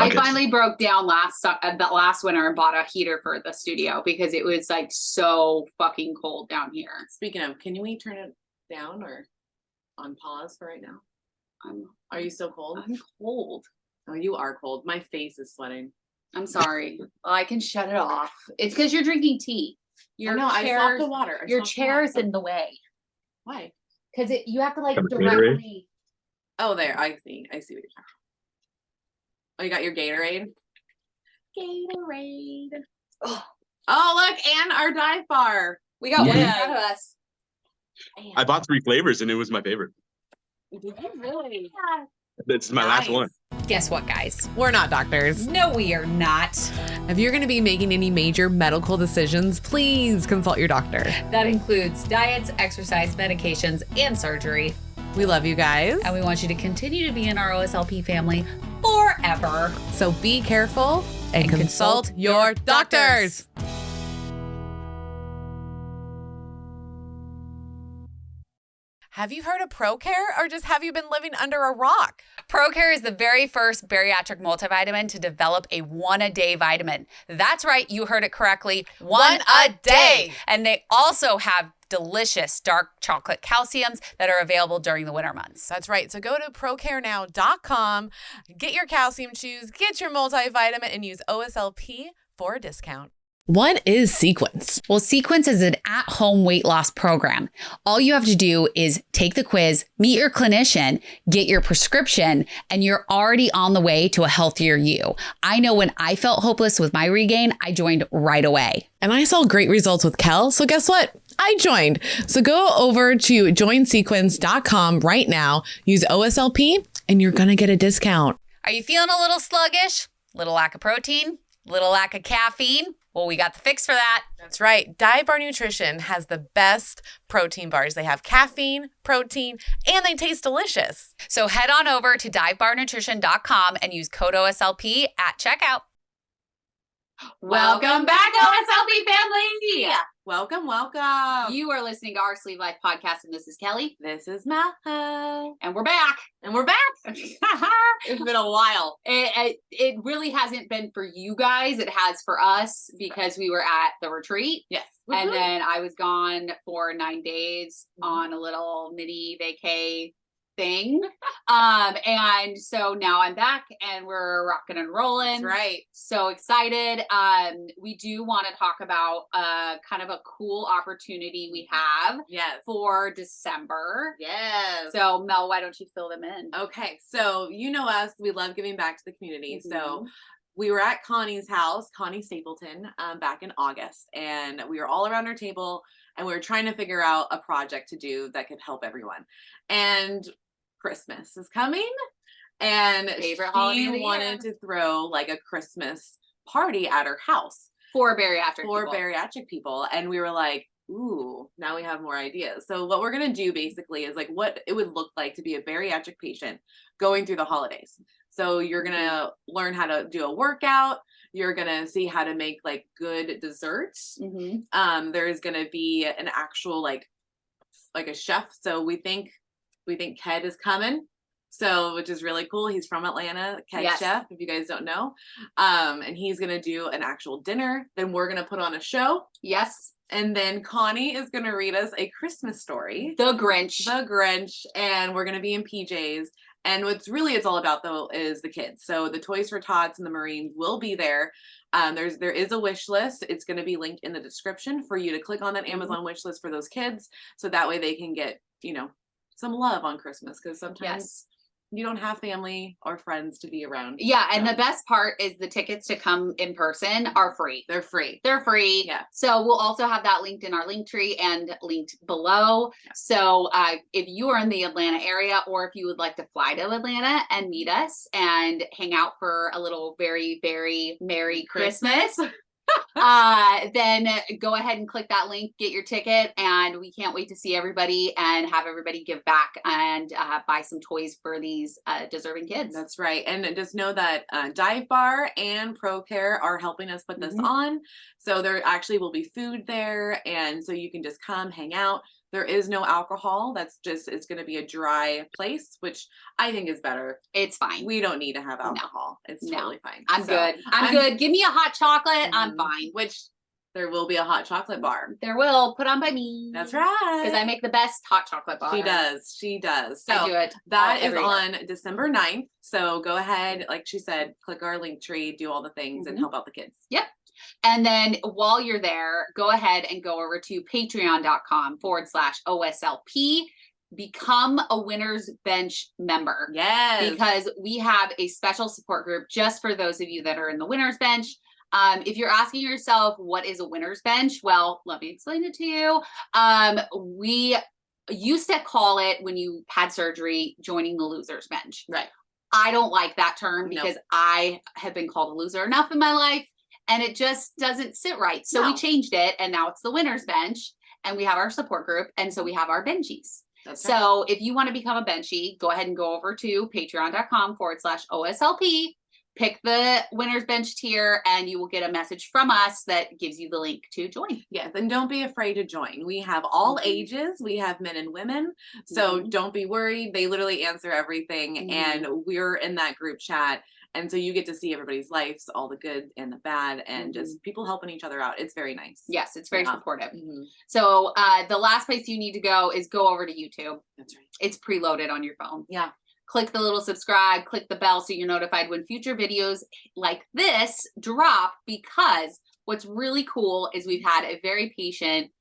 I finally broke down last winter and bought a heater for the studio because it was like so fucking cold down here. Speaking of, can we turn it down or on pause for right now? Are you still cold? I'm cold. Oh, you are cold. My face is sweating. I'm sorry. I can shut it off. It's because you're drinking tea. I stopped the water. Your chair is in the way. Why? Because you have to like directly. Oh, there. I see what you're talking about. Oh, you got your Gatorade? Gatorade. Oh, look, and our dive bar. We got one in front of us. I bought 3 flavors and it was my favorite. Did you really? This is my last one. Guess what, guys? We're not doctors. No, we are not. If you're going to be making any major medical decisions, please consult your doctor. That includes diets, exercise, medications, and surgery. We love you guys. And we want you to continue to be in our OSLP family forever. So be careful and consult your doctors. Have you heard of ProCare, or just have you been living under a rock? ProCare is the very first bariatric multivitamin to develop a 1-a-day vitamin. That's right, you heard it correctly. 1 a day. And they also have delicious dark chocolate calciums that are available during the winter months. That's right. So go to procarenow.com, get your calcium chews, get your multivitamin, and use OSLP for a discount. What is Sequence? Well, Sequence is an at-home weight loss program. All you have to do is take the quiz, meet your clinician, get your prescription, and you're already on the way to a healthier you. I know when I felt hopeless with my regain, I joined right away. And I saw great results with Kel, so guess what? I joined. So go over to joinsequence.com right now, use OSLP, and you're going to get a discount. Are you feeling a little sluggish? Little lack of protein? Little lack of caffeine? Well, we got the fix for that. That's right. Dive Bar Nutrition has the best protein bars. They have caffeine, protein, and they taste delicious. So head on over to divebarnutrition.com and use code OSLP at checkout. Welcome back, OSLP family. Welcome, welcome. You are listening to our Sleeve Life podcast, and this is Kelly. This is Maha. And we're back. It's been a while. It really hasn't been for you guys. It has for us because we were at the retreat. Yes. And then I was gone for 9 days on a little mini vacay thing. And so now I'm back and we're rocking and rolling. That's right. So excited. We do want to talk about kind of a cool opportunity we have for December. Yes. So Mel, why don't you fill them in? Okay. So you know us, we love giving back to the community. So we were at Connie's house, Connie Stapleton, back in August, and we were all around our table and we were trying to figure out a project to do that could help everyone. And Christmas is coming, and she wanted to throw like a Christmas party at her house for bariatric people. And we were like, ooh, now we have more ideas. So what we're going to do basically is like what it would look like to be a bariatric patient going through the holidays. So you're going to learn how to do a workout. You're going to see how to make like good desserts. There's going to be an actual like a chef. So we think Ked is coming. So, which is really cool. He's from Atlanta, Ked Chef, if you guys don't know. And he's going to do an actual dinner. Then we're going to put on a show. Yes. And then Connie is going to read us a Christmas story. The Grinch. And we're going to be in PJs. And what's really it's all about though is the kids. So the Toys for Tots and the Marines will be there. There is a wish list. It's going to be linked in the description for you to click on that Amazon wish list for those kids. So that way they can get, some love on Christmas, because sometimes you don't have family or friends to be around. Yeah. And the best part is the tickets to come in person are free. They're free. Yeah. So we'll also have that linked in our link tree and linked below. Yeah. So if you are in the Atlanta area, or if you would like to fly to Atlanta and meet us and hang out for a little very, very Merry Christmas. Then go ahead and click that link, get your ticket, and we can't wait to see everybody and have everybody give back and buy some toys for these deserving kids. That's right. And just know that Dive Bar and ProCare are helping us put this on. So there actually will be food there, and so you can just come hang out, There is no alcohol. It's going to be a dry place, which I think is better. It's fine. We don't need to have alcohol. It's No. totally fine. I'm So, good. I'm good. Give me a hot chocolate. I'm Mhm. fine. Which there will be a hot chocolate bar. There will put on by me. That's right. Because I make the best hot chocolate bar. She does. She does. So I do it. that is every year. on December 9th. So go ahead, like she said, click our link tree, do all the things and Mhm. help out the kids. Yep. And then while you're there, go ahead and go over to patreon.com/OSLP. Become a Winner's Bench member. Yes. Because we have a special support group just for those of you that are in the Winner's Bench. If you're asking yourself, what is a Winner's Bench? Well, let me explain it to you. We used to call it, when you had surgery, joining the loser's bench. Right. I don't like that term No. because I have been called a loser enough in my life, and it just doesn't sit right. So we No. changed it, and now it's the Winner's Bench, and we have our support group, and so we have our benchies. That's right. So if you want to become a benchie, go ahead and go over to patreon.com/OSLP, pick the Winner's Bench tier, and you will get a message from us that gives you the link to join. Yes, and don't be afraid to join. We have all Mhm. ages. We have men and women. So Mhm. don't be worried. They literally answer everything. Mhm. And we're in that group chat. And so you get to see everybody's lives, all the good and the bad, and just people helping each other out. It's very nice. Yes, it's very Yeah. supportive. Mhm. So the last place you need to go is go over to YouTube. That's right. It's preloaded on your phone. Yeah. Click the little subscribe, click the bell so you're notified when future videos like this drop, because what's really cool is we've had a very patient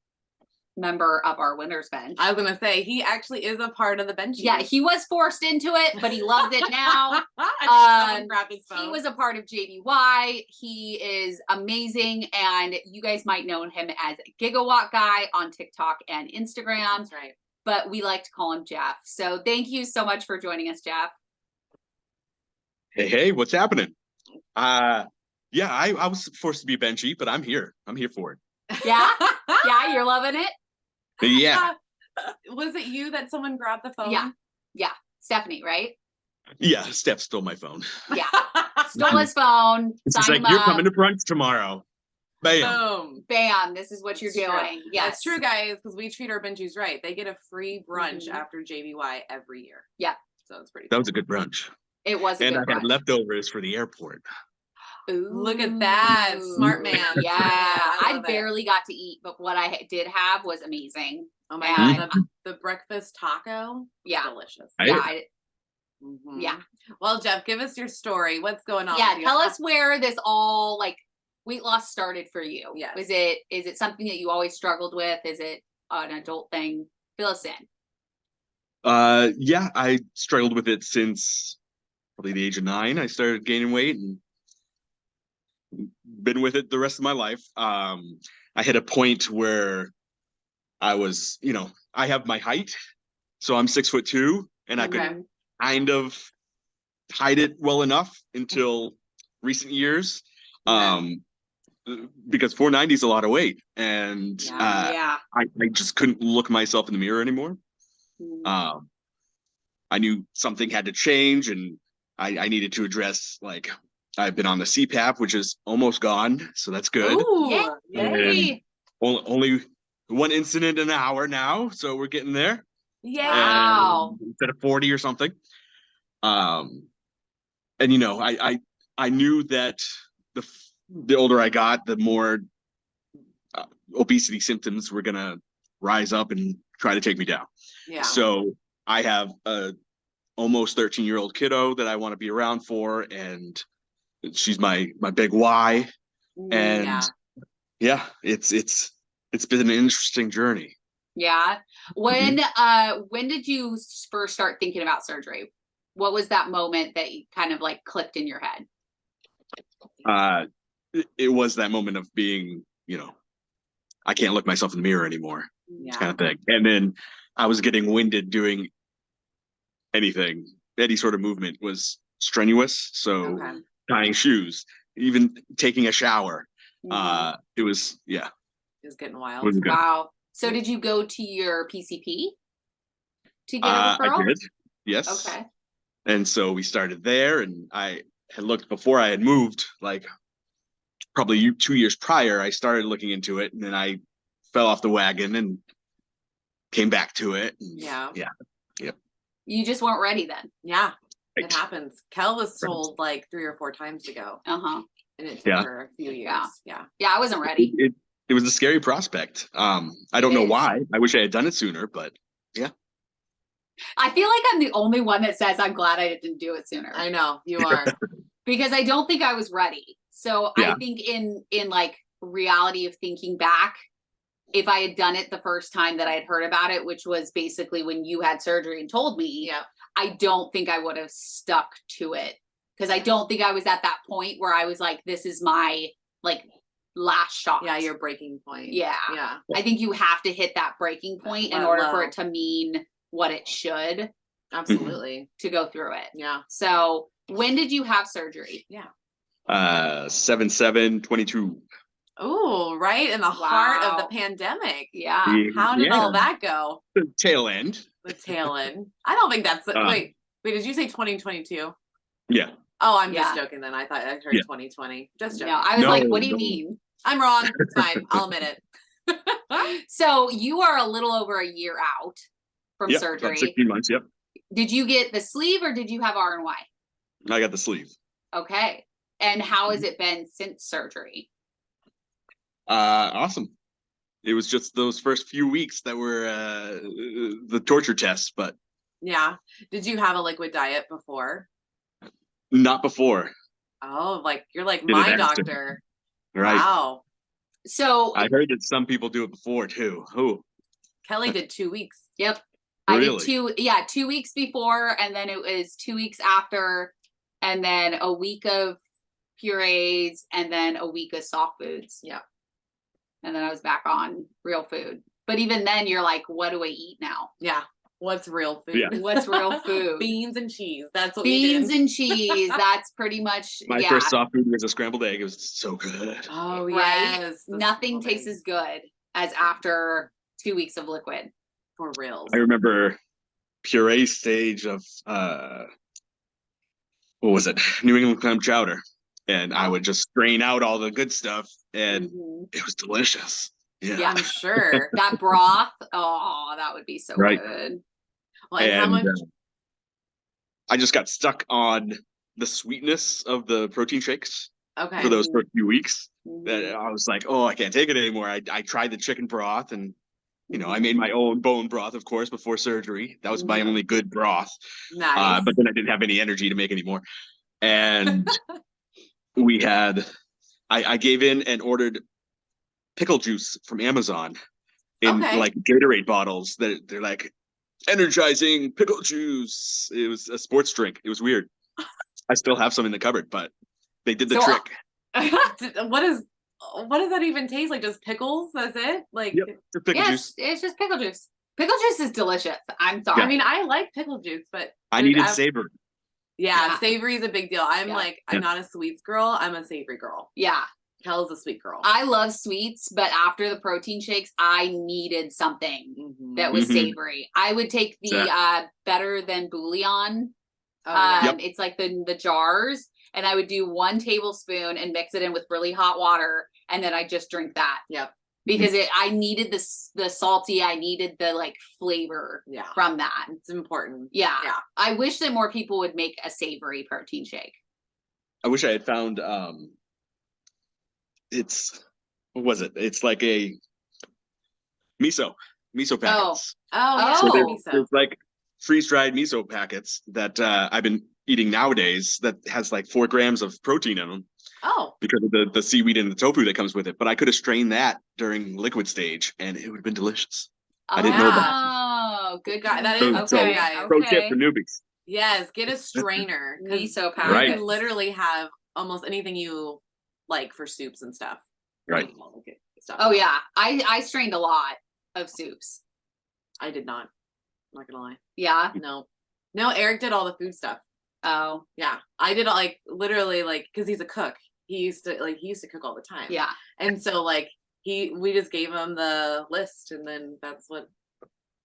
member of our Winner's Bench. I was going to say, he actually is a part of the bench. Yeah, he was forced into it, but he loves it now. Someone grab his phone. He was a part of JBY. He is amazing, and you guys might know him as Gigawatt Guy on TikTok and Instagram. That's right. But we like to call him Geoff. So thank you so much for joining us, Geoff. Hey, what's happening? Yeah, I was forced to be a benchy, but I'm here. I'm here for it. Yeah? Yeah, you're loving it? Yeah, Was it you that someone grabbed the phone? Yeah. Yeah. Stephanie, right? yeah. Steph stole my phone. Yeah. Stole his phone. It's Signed like, him you're up. coming to brunch tomorrow. Bam. Boom. Bam. This is what you're That's true. doing. Yes. That's true, guys, because we treat our benchies right. They get a free brunch Mhm. after JBY every year. Yeah. So it's pretty That cool. was a good brunch. It was a And I good had brunch. leftovers for the airport. Look at that. Ooh. Smart man. Yeah. I I love it. barely got to eat, but what I did have was amazing. Oh my And- god, the breakfast taco. was Yeah. Delicious. I- Yeah. Mhm. Yeah. Well, Geoff, give us your story. What's going on? Yeah. with you? Tell us where this all weight loss started for you. Yes. Is it something that you always struggled with? Is it an adult thing? Fill us in. Yeah, I struggled with it since probably the age of 9. I started gaining weight and been with it the rest of my life. I hit a point where I was, I have my height, so I'm 6'2", and I could Okay. kind of hide it well enough until recent years. Because 490 is a lot of weight, and Yeah. I just couldn't look myself in the mirror anymore. Mm. I knew something had to change, and I needed to address, I've been on the CPAP, which is almost gone, so that's good. Ooh, Yay. Only one incident an hour now, so we're getting there. Yay. Wow. Instead of 40 or something. And I knew that the older I got, the more obesity symptoms were gonna rise up and try to take me down. Yeah. So I have a almost 13-year-old kiddo that I want to be around for, and she's my big why. And yeah, it's been an interesting journey. Yeah. When did you first start thinking about surgery? What was that moment that you kind of clicked in your head? It was that moment of being, I can't look myself in the mirror anymore, kind of thing. And then I was getting winded doing anything. Any sort of movement was strenuous. So Okay. tying shoes, even taking a shower. Mhm. It was, yeah. It's getting wild. Wasn't good. Wow. So did you go to your PCP to get a referral? I did. Yes. Okay. And so we started there, and I had looked before I had moved, probably 2 years prior. I started looking into it, and then I fell off the wagon and came back to it. Yeah. You just weren't ready then. Yeah. It Right. happens. Kel was told like 3 or 4 times to go, Uh-huh. and it took Yeah. her a few years. Yeah. Yeah. Yeah, I wasn't ready. It was a scary prospect. I don't It know is. why. I wish I had done it sooner, but I feel like I'm the only one that says I'm glad I didn't do it sooner. I know you are. Because I don't think I was ready. So Yeah. I think in like reality of thinking back, if I had done it the first time that I had heard about it, which was basically when you had surgery and told me, Yeah. I don't think I would have stuck to it. Because I don't think I was at that point where I was like, this is my like last shot. Yeah, your breaking point. Yeah. Yeah. I think you have to hit that breaking point in Let order low. for it to mean what it should Absolutely. to go through it. Yeah. So when did you have surgery? 7/7/22. Oh, right in the heart of Wow. the pandemic. Yeah. How did all that go? The tail end. The tail end. I don't think that's wait, did you say 2022? Yeah. Oh, I'm just Yeah. joking then. I thought I heard Yeah. 2020. Just joking. No, I was No, like, what do you no. mean? I'm wrong. It's fine. I'll admit it. So you are a little over a year out from Yep, surgery. about 16 months. Yep. Did you get the sleeve or did you have R&Y? I got the sleeve. Okay. And how has it been since surgery? Awesome. It was just those first few weeks that were the torture tests, but Yeah. Did you have a liquid diet before? not before. Oh, like you're like Did it my after. doctor. Right. Wow. So, I heard that some people do it before too. Oh, Kelly did 2 weeks. yep. I did Really? 2 weeks before, and then it was 2 weeks after, and then a week of purees, and then a week of soft foods. Yep. And then I was back on real food. But even then, you're like, what do I eat now? Yeah. What's real food? Yeah. What's real food? Beans and cheese. That's what Beans we did. and cheese. That's pretty much, my yeah. first soft food was a scrambled egg. It was so good. Oh, Right? yes. the Nothing scrambled tastes eggs. as good as after 2 weeks of liquid. For reals. I remember puree stage of what was it? New England clam chowder. And I would just strain out all the good stuff and Mhm. it was delicious. Yeah. I'm sure. That broth, oh, that would be so Right. good. Well, and how And much? I just got stuck on the sweetness of the protein shakes Okay. for those first few weeks. That Mhm. I was like, oh, I can't take it anymore. I tried the chicken broth and Mm-hmm. I made my own bone broth, of course, before surgery. That was my Mhm. only good broth. Nice. But then I didn't have any energy to make any more. And I gave in and ordered pickle juice from Amazon in Okay. like Gatorade bottles that they're like energizing pickle juice. It was a sports drink. It was weird. I still have some in the cupboard, but they did the So, trick. What does that even taste like? Just pickles? That's it? Like, Yep, just pickle Yes, juice. it's just pickle juice. Pickle juice is delicious. I'm sorry. I mean, I like pickle juice, but I dude, needed savor. yeah, Yeah. savory is a big deal. I'm Yeah. like, I'm not a sweets girl. I'm a savory girl. Yeah, Kel's a sweet girl. I love sweets, but after the protein shakes, I needed something Mhm. that was Mhm. savory. I would take the Better Than Bouillon. Oh, yeah. It's like the jars, and I would do 1 tablespoon and mix it in with really hot water, and then I just drink that. Yep. Because I needed the salty, I needed the like flavor Yeah. from that. It's important. Yeah. Yeah. I wish that more people would make a savory protein shake. I wish I had found what was it? It's like a miso packets. Oh, yeah. So So miso. there's like freeze-dried miso packets that I've been eating nowadays that has like 4 grams of protein in them Oh, because of the seaweed and the tofu that comes with it. But I could have strained that during liquid stage and it would have been delicious. I didn't know that. Oh, good guy. That So- is so okay, guys. Pro tip for newbies. yes. Get a strainer. 'Cause Miso you Right. can literally have almost anything you like for soups and stuff. Right. Stuff. Oh yeah. I strained a lot of soups. I did not. I'm not gonna lie. Yeah. No. Eric did all the food stuff. Oh, Yeah. I did like literally like because he's a cook. He used to cook all the time. yeah. And so like we just gave him the list and then that's what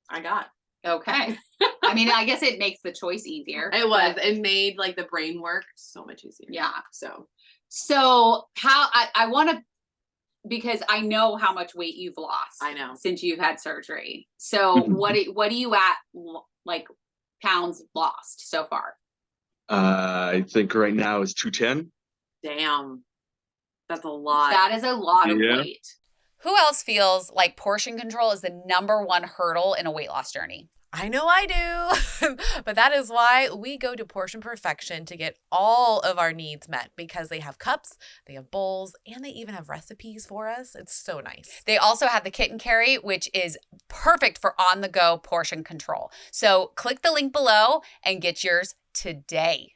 I got. Okay. I mean, I guess it makes the choice easier. It was. but It made like the brain work so much easier. yeah. So So how I want to because I know how much weight you've lost. I know. Since you've had surgery. So what are you at, like, pounds lost so far? I think right now is 210. Damn. That's a lot. That is a lot of Yeah. weight. Who else feels like portion control is the #1 hurdle in a weight loss journey? I know I do. But that is why we go to Portion Perfection to get all of our needs met, because they have cups, they have bowls, and they even have recipes for us. It's so nice. They also have the kit and carry, which is perfect for on-the-go portion control. So click the link below and get yours today.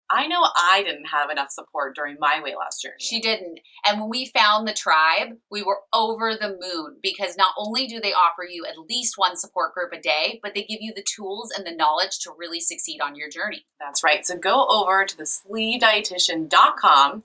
I know I didn't have enough support during my weight loss journey. She didn't. And when we found the tribe, we were over the moon, because not only do they offer you at least one support group a day, but they give you the tools and the knowledge to really succeed on your journey. That's right. So go over to thesleevedietitian.com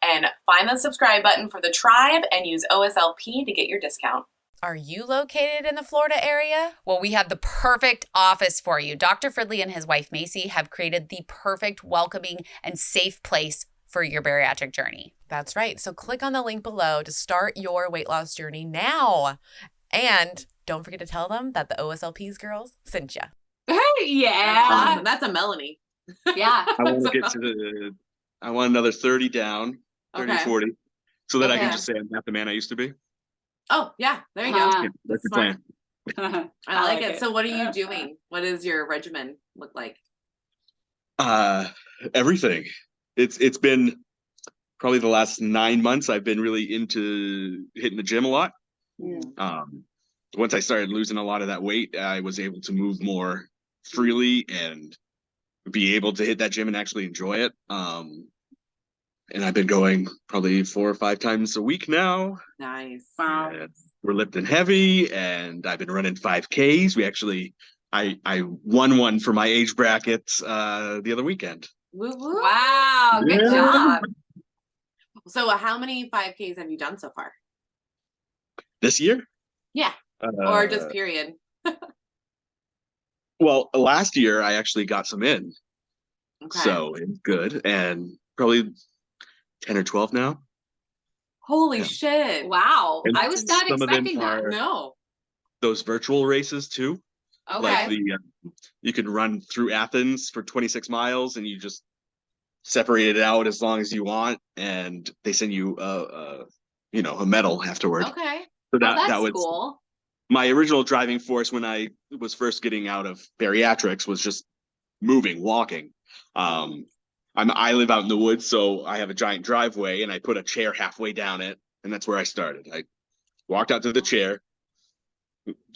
and find the subscribe button for the tribe and use OSLP to get your discount. Are you located in the Florida area? Well, we have the perfect office for you. Dr. Fridley and his wife, Macy, have created the perfect, welcoming, and safe place for your bariatric journey. That's right. So click on the link below to start your weight loss journey now. And don't forget to tell them that the OSLP's girls sent you. That's Yeah. awesome. That's a Melanie. Yeah. I want to get I want another 30 down, 30, Okay. 40, so that I can Okay. just say I'm not the man I used to be. Oh, yeah. There you Uh-huh. go. That's the smart. plan. I like it. So what are you doing? What does your regimen look like? Everything. It's been probably the last 9 months I've been really into hitting the gym a lot. Once I started losing a lot of that weight, I was able to move more freely and be able to hit that gym and actually enjoy it. And I've been going probably 4 or 5 times a week now. Nice. Wow. And we're lifting heavy, and I've been running 5Ks. We actually, I won one for my age bracket the other weekend. Woo woo. Wow. Good Yeah. job. So how many 5Ks have you done so far? This year? Yeah. Or just period? Well, last year I actually got some in, Okay. so it's good, and probably 10 or 12 now. Holy Yeah. shit. Wow. And I was not some of them expecting that. are- No. Those virtual races too, like Okay. you could run through Athens for 26 miles, and you just separate it out as long as you want, and they send you a medal afterward. Okay. So Oh, that's that was cool. my original driving force when I was first getting out of bariatrics, was just moving, walking. I live out in the woods, so I have a giant driveway, and I put a chair halfway down it, and that's where I started. I walked out to the chair,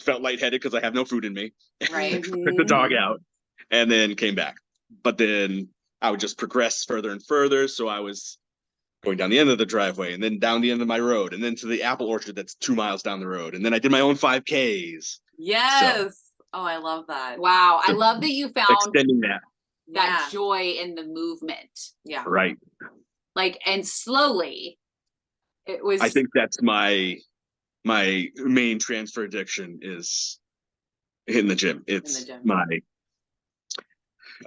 felt lightheaded because I have no food in me, Right. put the dog out, and then came back. But then I would just progress further and further. So I was going down the end of the driveway, and then down the end of my road, and then to the apple orchard that's 2 miles down the road. And then I did my own 5Ks, Yes. Oh, I love that. Wow. I So, love that you found extending that. that Yeah. joy in the movement. Yeah. Right. Like, and slowly it was. I think that's my main transfer addiction is in the gym. It's gym.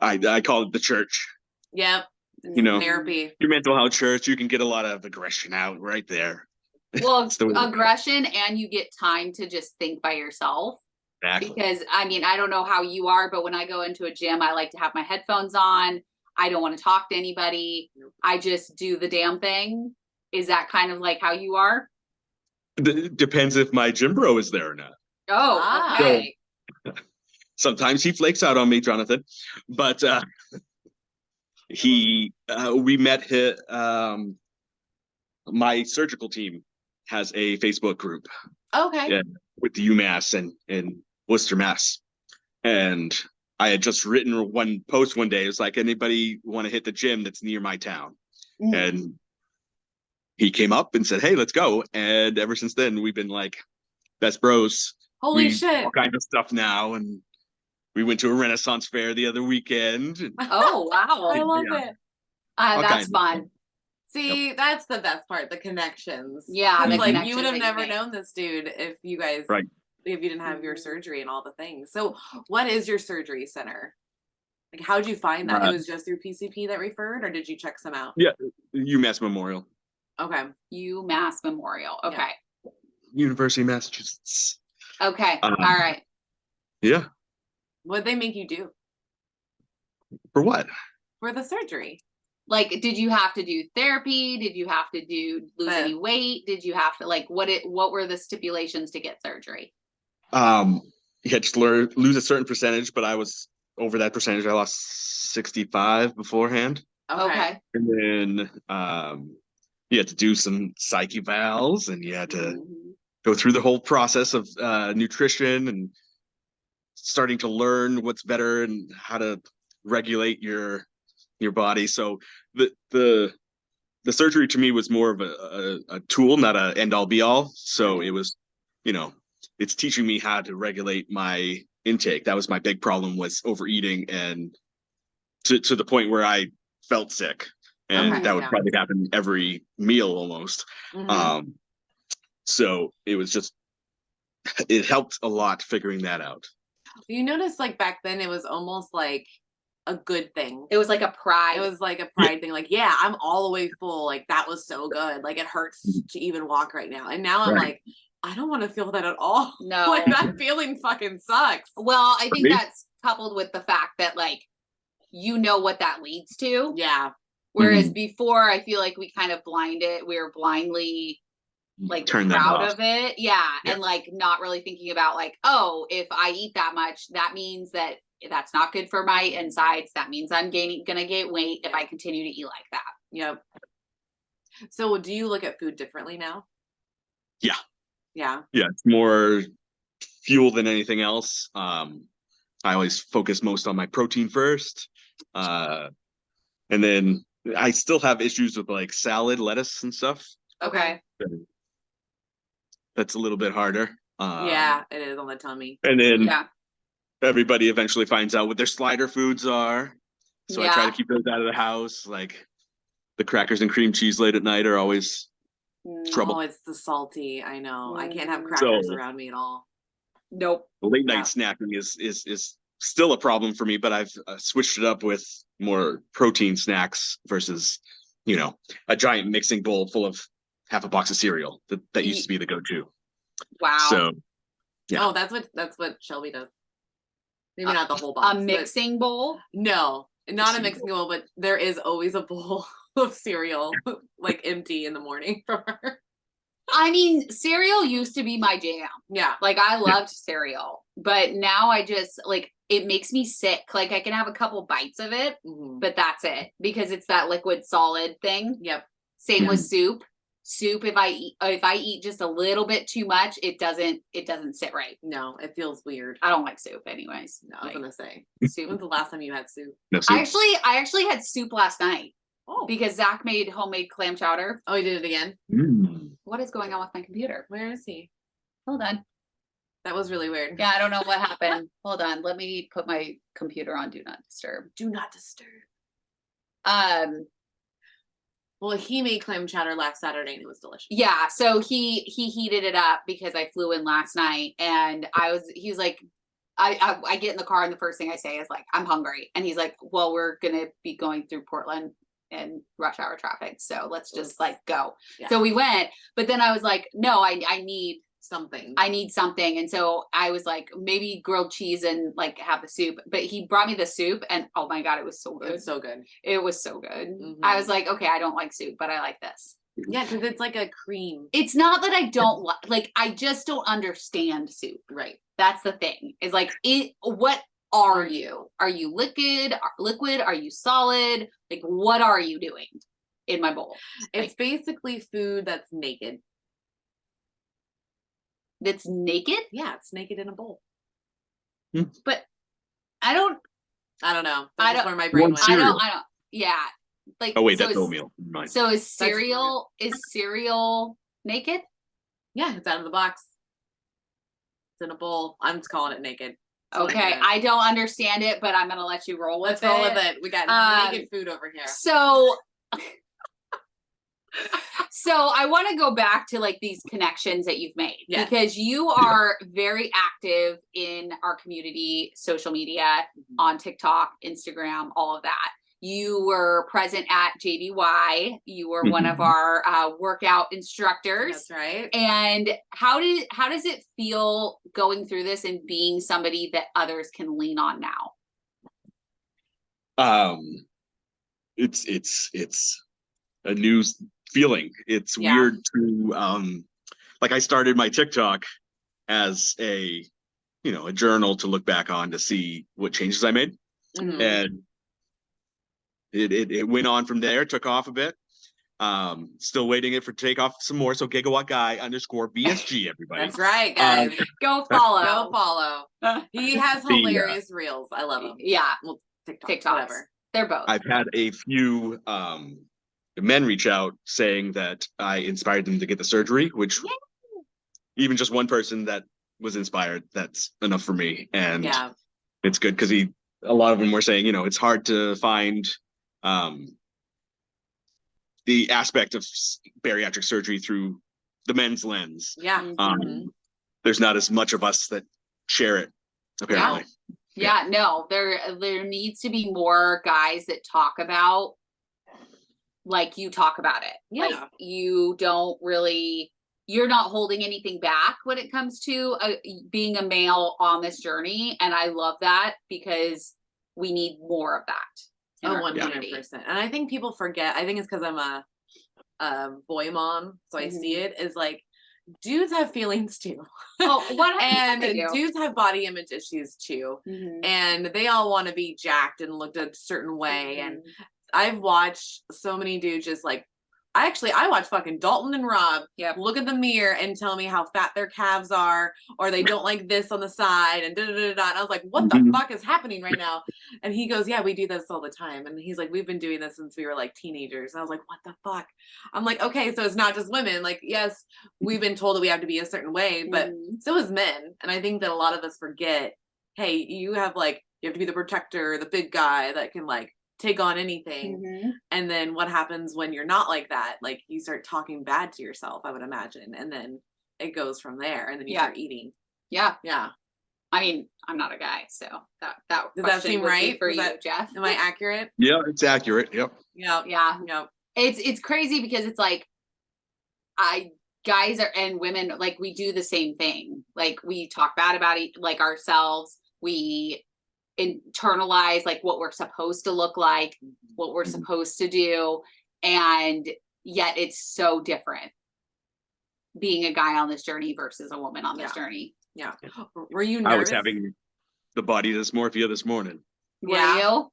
I call it the church. Yep. You know, Therapy. your mental health church. You can get a lot of aggression out right there. Well, It's the way to go. aggression, and you get time to just think by yourself. Exactly. Because I mean, I don't know how you are, but when I go into a gym, I like to have my headphones on. I don't want to talk to anybody. I just do the damn thing. Is that kind of like how you are? Depends if my gym bro is there or not. Oh, Ah. okay. Sometimes he flakes out on me, Jonathan, but we met my surgical team has a Facebook group Okay. Yeah. with UMass and Worcester, Mass. And I had just written one post one day. It was like, anybody want to hit the gym that's near my town? Mhm. And he came up and said, hey, let's go. And ever since then, we've been like best bros. Holy We do shit. all kinds of stuff now. And we went to a Renaissance fair the other weekend. And Oh, wow. I love Yeah. it. All That's kinds of fun. See, that's the best part, the connections. Yeah, 'Cause, the like you connections would have that you never make. known this dude if you guys Right. if you didn't have your Mhm. surgery and all the things. So what is your surgery center? Like how'd you find that? It was just through PCP that referred, or did you check some out? Yeah, UMass Memorial. Okay. UMass Memorial. Okay. Yeah. University of Massachusetts. Okay. All right. Yeah. What'd they make you do For what? for the surgery? Like, did you have to do therapy? Did you have to lose any weight? Did you have to what were the stipulations to get surgery? You had to lose a certain percentage, but I was over that percentage. I lost 65 beforehand. Okay. And then you had to do some psych evals, and you had to go through the whole process of nutrition and starting to learn what's better and how to regulate your body. So the surgery to me was more of a tool, not a end all be all. So it was, it's teaching me how to regulate my intake. That was my big problem, was overeating, and to the point where I felt sick, and that would probably happen every meal almost. So it was just, it helped a lot figuring that out. You notice, like, back then it was almost like a good thing. It was like a pride. It was like a pride thing. Like, yeah, I'm all the way full. Like, that was so good. Like, it hurts to even walk right now. And now I'm like, I don't want to feel that at all. No. Like, that feeling fucking sucks. Well, I think that's coupled with the fact that, like, you know what that leads to. Yeah. Whereas before, I feel like we kind of we were blindly like proud of it. Yeah. And like not really thinking about like, oh, if I eat that much, that means that that's not good for my insides. That means I'm gonna gain weight if I continue to eat like that. Yep. So do you look at food differently now? Yeah. Yeah. Yeah. It's more fuel than anything else. I always focus most on my protein first. And then I still have issues with like salad, lettuce and stuff. Okay. That's a little bit harder. Yeah, it is on the tummy. And then everybody eventually finds out what their slider foods are. So I try to keep those out of the house. Like the crackers and cream cheese late at night are always trouble. Oh, it's the salty. I know. I can't have crackers around me at all. Nope. Late night snacking is still a problem for me, but I've switched it up with more protein snacks versus, a giant mixing bowl full of half a box of cereal. That used to be the go-to. Wow. So, yeah. Oh, that's what Shelby does. Maybe not the whole box. A mixing bowl? No, not a mixing bowl, but there is always a bowl of cereal, like empty in the morning for her. I mean, cereal used to be my jam. Yeah. Like I loved cereal, but now I just like, it makes me sick. Like I can have a couple bites of it, but that's it, because it's that liquid solid thing. Yep. Same with soup. Soup, if I eat just a little bit too much, it doesn't sit right. No, it feels weird. I don't like soup anyways. No, I was gonna say soup. When's the last time you had soup? No soup. I actually had soup last night. Oh. Because Zach made homemade clam chowder. Oh, he did it again? What is going on with my computer? Where is he? Hold on. That was really weird. Yeah, I don't know what happened. Hold on. Let me put my computer on do not disturb. Do not disturb. Well, he made clam chowder last Saturday and it was delicious. Yeah, so he heated it up because I flew in last night, and he's like, I get in the car and the first thing I say is like, I'm hungry. And he's like, well, we're gonna be going through Portland and rush hour traffic, so let's just like go. Yeah. So we went, but then I was like, no, I need something. And so I was like, maybe grilled cheese and like have the soup. But he brought me the soup, and oh my God, it was so good. It's so good. It was so good. I was like, okay, I don't like soup, but I like this. Yeah, because it's like a cream. It's not that I don't like, I just don't understand soup. Right. That's the thing. Is like, what are you? Are you liquid? Are you solid? Like, what are you doing in my bowl? It's basically food that's naked. That's naked? Yeah, it's naked in a bowl. But I don't know. That's where my brain went. I don't. Yeah. Like, oh wait, that's oatmeal. So is cereal naked? Yeah, it's out of the box. It's in a bowl. I'm just calling it naked. Okay, I don't understand it, but I'm gonna let you roll with it. Let's roll with it. We got naked food over here. So I want to go back to like these connections that you've made, because you are very active in our community, social media, on TikTok, Instagram, all of that. You were present at JBY. You were one of our workout instructors. That's right. And how does it feel going through this and being somebody that others can lean on now? It's a new feeling. It's weird to like I started my TikTok as a journal to look back on to see what changes I made. And it went on from there, took off a bit. Still waiting it for take off some more. So gigawatt guy _BSG, everybody. That's right, guys. Go follow. Go follow. He has hilarious reels. I love him. Yeah. Well, TikToks. whatever. They're both. I've had a few men reach out saying that I inspired them to get the surgery, which even just one person that was inspired, that's enough for me. And it's good because a lot of them were saying, it's hard to find the aspect of bariatric surgery through the men's lens. Yeah. There's not as much of us that share it, apparently. Yeah, no, there needs to be more guys that talk about like you talk about it. Yeah. Like you're not holding anything back when it comes to being a male on this journey. And I love that because we need more of that. 100%. And I think people forget, I think it's because I'm a boy mom, so I see it as like, dudes have feelings too. And dudes have body image issues too. And they all want to be jacked and looked a certain way. And I've watched so many dudes just like, I watch fucking Dalton and Rob look at the mirror and tell me how fat their calves are, or they don't like this on the side, and And I was like, what the fuck is happening right now? And he goes, yeah, we do this all the time. And he's like, we've been doing this since we were like teenagers. And I was like, what the fuck? I'm like, okay, so it's not just women. Like, yes, we've been told that we have to be a certain way, but so is men. And I think that a lot of us forget, hey, you have to be the protector, the big guy that can like take on anything. And then what happens when you're not like that? Like you start talking bad to yourself, I would imagine. And then it goes from there. And then you start eating. Yeah. I mean, I'm not a guy, so that does that seem right for you, Geoff? Am I accurate? Yeah, it's accurate. Yep. Yep. It's crazy because it's like guys and women, like we do the same thing. Like we talk bad about like ourselves. We internalize like what we're supposed to look like, what we're supposed to do, and yet it's so different being a guy on this journey versus a woman on this journey. Were you nervous? I was having the body dysmorphia this morning. Were you?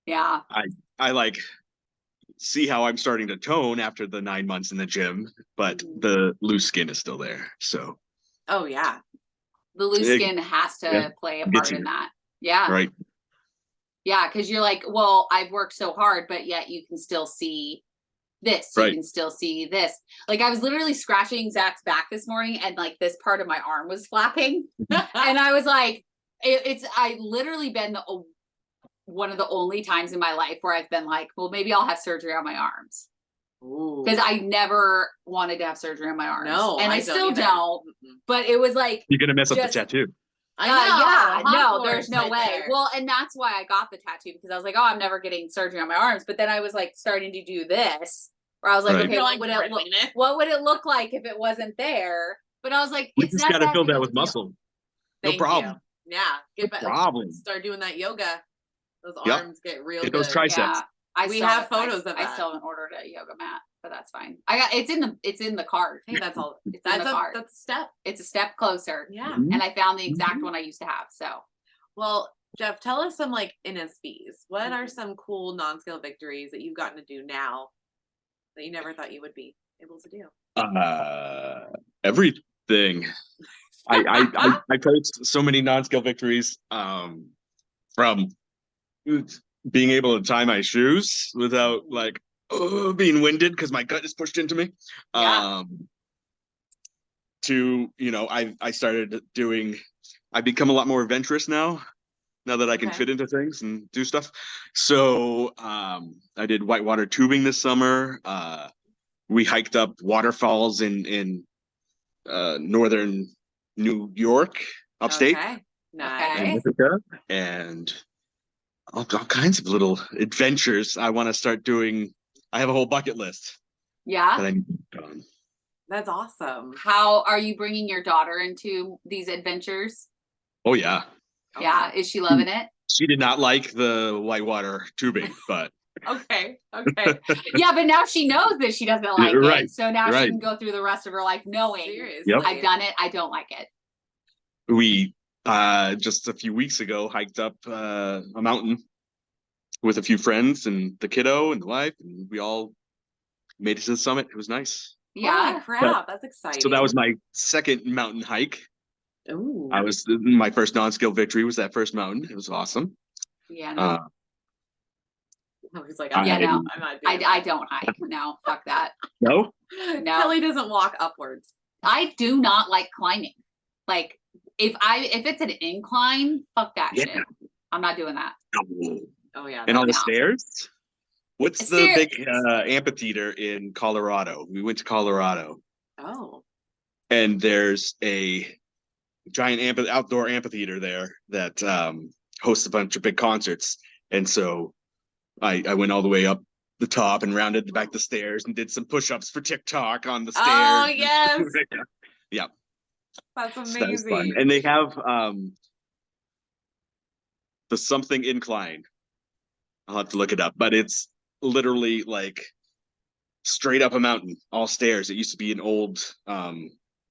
Yeah. I like see how I'm starting to tone after the 9 months in the gym, but the loose skin is still there. So the loose skin has to play a part in that. Yeah. Right. Yeah. Cause you're like, well, I've worked so hard, but yet you can still see this. You can still see this. Like I was literally scratching Zach's back this morning and like this part of my arm was flapping. And I was like, I literally been one of the only times in my life where I've been like, well, maybe I'll have surgery on my arms. Because I never wanted to have surgery on my arms. No, and I still don't. But it was like you're gonna mess up the tattoo. There's no way. Well, and that's why I got the tattoo, because I was like, oh, I'm never getting surgery on my arms. But then I was like starting to do this, where I was like, okay, what would it look like if it wasn't there? But I was like, we just gotta fill that with muscle. No problem. Yeah, get back. Start doing that yoga. Those arms get real good. Those triceps. We have photos of that. I still haven't ordered a yoga mat, but that's fine. It's in the cart. Hey, that's all. That's a step. It's a step closer. Yeah. And I found the exact one I used to have. So, well, Geoff, tell us some like NSVs. What are some cool non-scale victories that you've gotten to do now that you never thought you would be able to do? Everything. I post so many non-scale victories from being able to tie my shoes without like being winded because my gut is pushed into me. To I started doing. I've become a lot more adventurous now that I can fit into things and do stuff. So I did whitewater tubing this summer. We hiked up waterfalls in northern New York, upstate. Okay. Nice. And all kinds of little adventures I want to start doing. I have a whole bucket list Yeah. that I need to get on. That's awesome. How are you bringing your daughter into these adventures? Oh yeah. Yeah. Is she loving it? She did not like the whitewater tubing, but Okay. Okay. Yeah, but now she knows that she doesn't like You're it. right. So now You're she right. can go through the rest of her life knowing Seriously. Yep. I've done it. I don't like it. we just a few weeks ago hiked up a mountain with a few friends and the kiddo and the wife, and we all made it to the summit. It was nice. Yeah. Holy crap, that's exciting. So that was my second mountain hike. Ooh. My first non-skill victory was that first mountain. It was awesome. Yeah. No. He's like, Yeah, no. I'm not doing I that. don't hike. No, fuck that. No, No. Kelly doesn't walk upwards. I do not like climbing. Like if it's an incline, fuck that Yeah. shit. I'm not doing that. Oh yeah. and on the No. stairs. What's the Stair- big amphitheater in Colorado? We went to Colorado, Oh. and there's a giant outdoor amphitheater there that hosts a bunch of big concerts. And so I went all the way up the top and rounded back the stairs and did some push-ups for TikTok on the stairs. Oh yes. Yeah. That's So amazing. that was fun. And they have the something incline. I'll have to look it up, but it's literally like straight up a mountain, all stairs. It used to be an old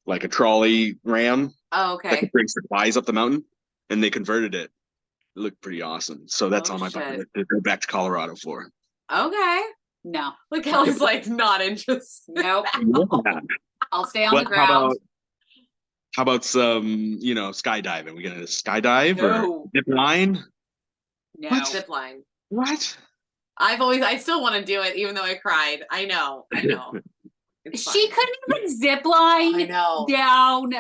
like a trolley ram Oh, that okay. could bring supplies up the mountain, and they converted it. It looked pretty awesome. So that's Oh, on my shit. bucket list to go back to Colorado for. Okay. No. Look, Kelly's like not interested. Nope. I'll stay on the How ground. about some, skydiving? We gonna skydive No. or zip line? No. What? Zip line. What? I still want to do it, even though I cried. I know. It's She fine. couldn't even zip I line know. down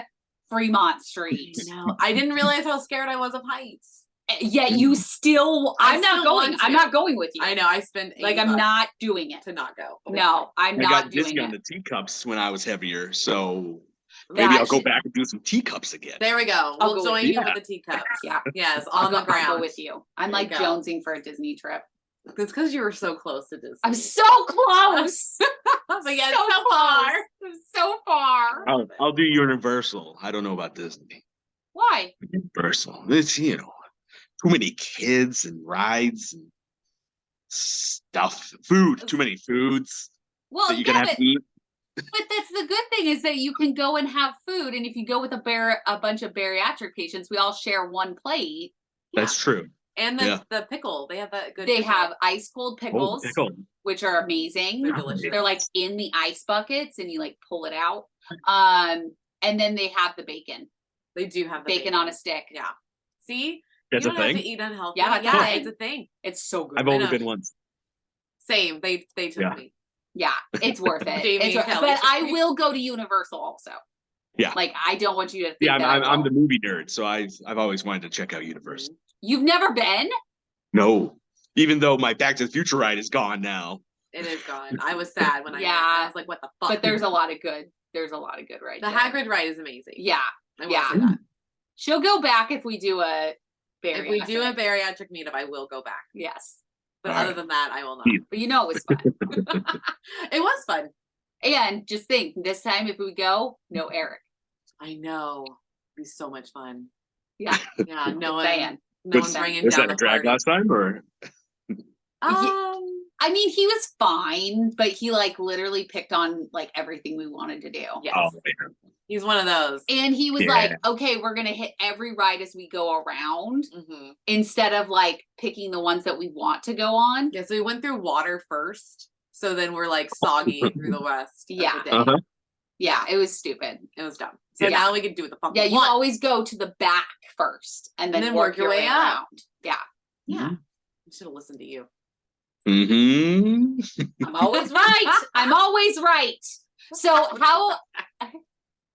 Fremont Street. No, I didn't realize how scared I was of heights. Yet you still I I'm not still going. want I'm to. not going with you. I know. I spent Like I'm $80 not doing it. to not go. No, I'm I not got doing dizzy on it. the teacups when I was heavier, so maybe That I'll go should- back and do some teacups again. There we go. I'll We'll go with join you you. with the teacups. Yeah. Yes, I'll on go, the ground. I'll go with you. I'm There like you go. jonesing for a Disney trip. It's because you were so close to Disney. I'm so close. but yeah, so so far. far. I'm so far. I'll do Universal. I don't know about Disney. Why? Universal. It's too many kids and rides and stuff. Food. Too many foods Well, that you're gonna have to eat. but that's the good thing is that you can go and have food, and if you go with a bunch of bariatric patients, we all share one plate. That's true. And Yeah. the pickle. They have that good They pickle. have ice cold Oh, pickles, pickle. which are amazing. They're delicious. They're like in the ice buckets, and you like pull it out. And then they have the bacon, They do have the bacon on a stick. Yeah. See? That's you a don't have thing. to eat unhealthy. Yeah, it's a yeah, thing. it's a thing. It's so good. I've only know. been once. Same. They took Yeah. me. Yeah, it's worth it. Jamie It's and Kelly but took I me. will go to Universal also. Yeah. Like I don't want you to think Yeah, that I I'm the won't. movie nerd, so I've always wanted to check out Universal. You've never been? No, even though my Back to the Future ride is gone now. It is gone. I was sad when I went. Yeah. I was like, what the fuck? But there's a lot of good. There's a lot of good rides. the there. Hagrid ride is amazing. Yeah, I will yeah. say that. She'll go back if we do a If we do a bariatric. bariatric meetup, I will go back. Yes, But All other right. than that, I will not. but you know it was fun. It was fun. And just think, this time if we go, no Eric. I know. It'd be so much fun. Yeah, Yeah. No one. saying. No Was- one's bringing Was down that a the drag party. last time, or I mean, he was fine, but he like literally picked on like everything we wanted to do. Yes. oh, yeah. He's one of those. And he was Yeah. like, okay, we're gonna hit every ride as we go around Mhm. instead of like picking the ones that we want to go on. Yeah. So we went through water first. So then we're like soggy through the rest. Yeah. Of the day. Uh-huh. Yeah, it was stupid. It was dumb. So Yeah. now we can do what the fuck Yeah, we you want. always go to the back first and then work your way up. around. Yeah, Yeah. I should have listened to you. Mm-hmm. I'm always right. I'm always right. So how?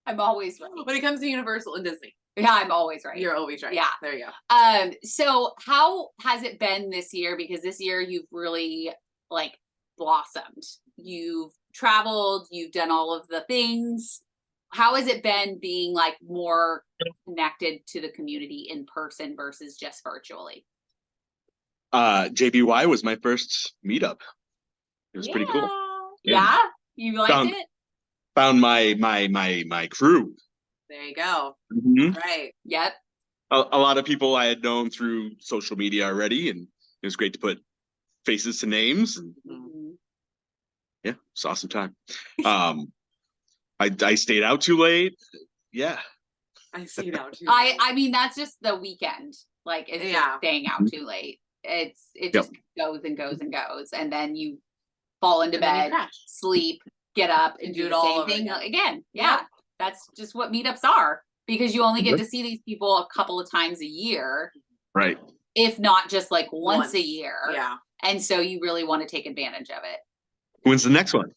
I'm always right. When it comes to Universal and Disney, Yeah, I'm always right. you're always right. Yeah. There you go. So how has it been this year? Because this year you've really like blossomed. You've traveled, you've done all of the things. How has it been being like more connected to the community in person versus just virtually? JBY was my first meetup. It was pretty cool. Yeah, you liked Found- it? Found my crew. There you go. Mhm. Right. Yep. A lot of people I had known through social media already, and it was great to put faces to names. And yeah, it's an awesome time. I stayed out too late. Yeah. I see now too. I mean, that's just the weekend. Like, it's Yeah. just staying out too late. It Yep. just goes and goes and goes, and then you fall into And then you bed, crash. sleep, get up, and And do do it the all same over thing again. again. Yeah, that's just what meetups are, because you only get to see these people a couple of times a year, Right. if not just like once a year. Yeah. And so you really want to take advantage of it. When's the next one?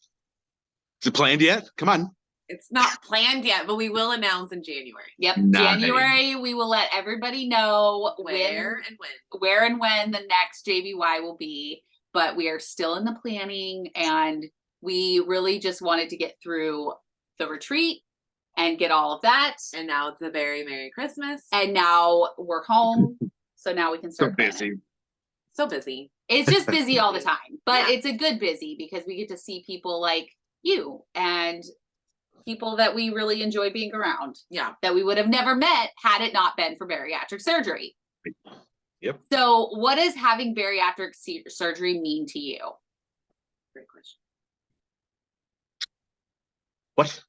Is it planned yet? Come on. It's not planned yet, but we will announce in January. Yep, Nice. January we will let everybody know Where and when the next JBY will be, but we are still in the planning, and we really just wanted to get through the retreat and get all of that. And now it's a very Merry Christmas. And now we're home, so now we can So start planning. busy. So busy. It's just busy all the time, but Yeah. it's a good busy because we get to see people like you and people that we really enjoy being around, Yeah. that we would have never met had it not been for bariatric surgery. Yep. So what does having bariatric surgery mean to you? Great question. What?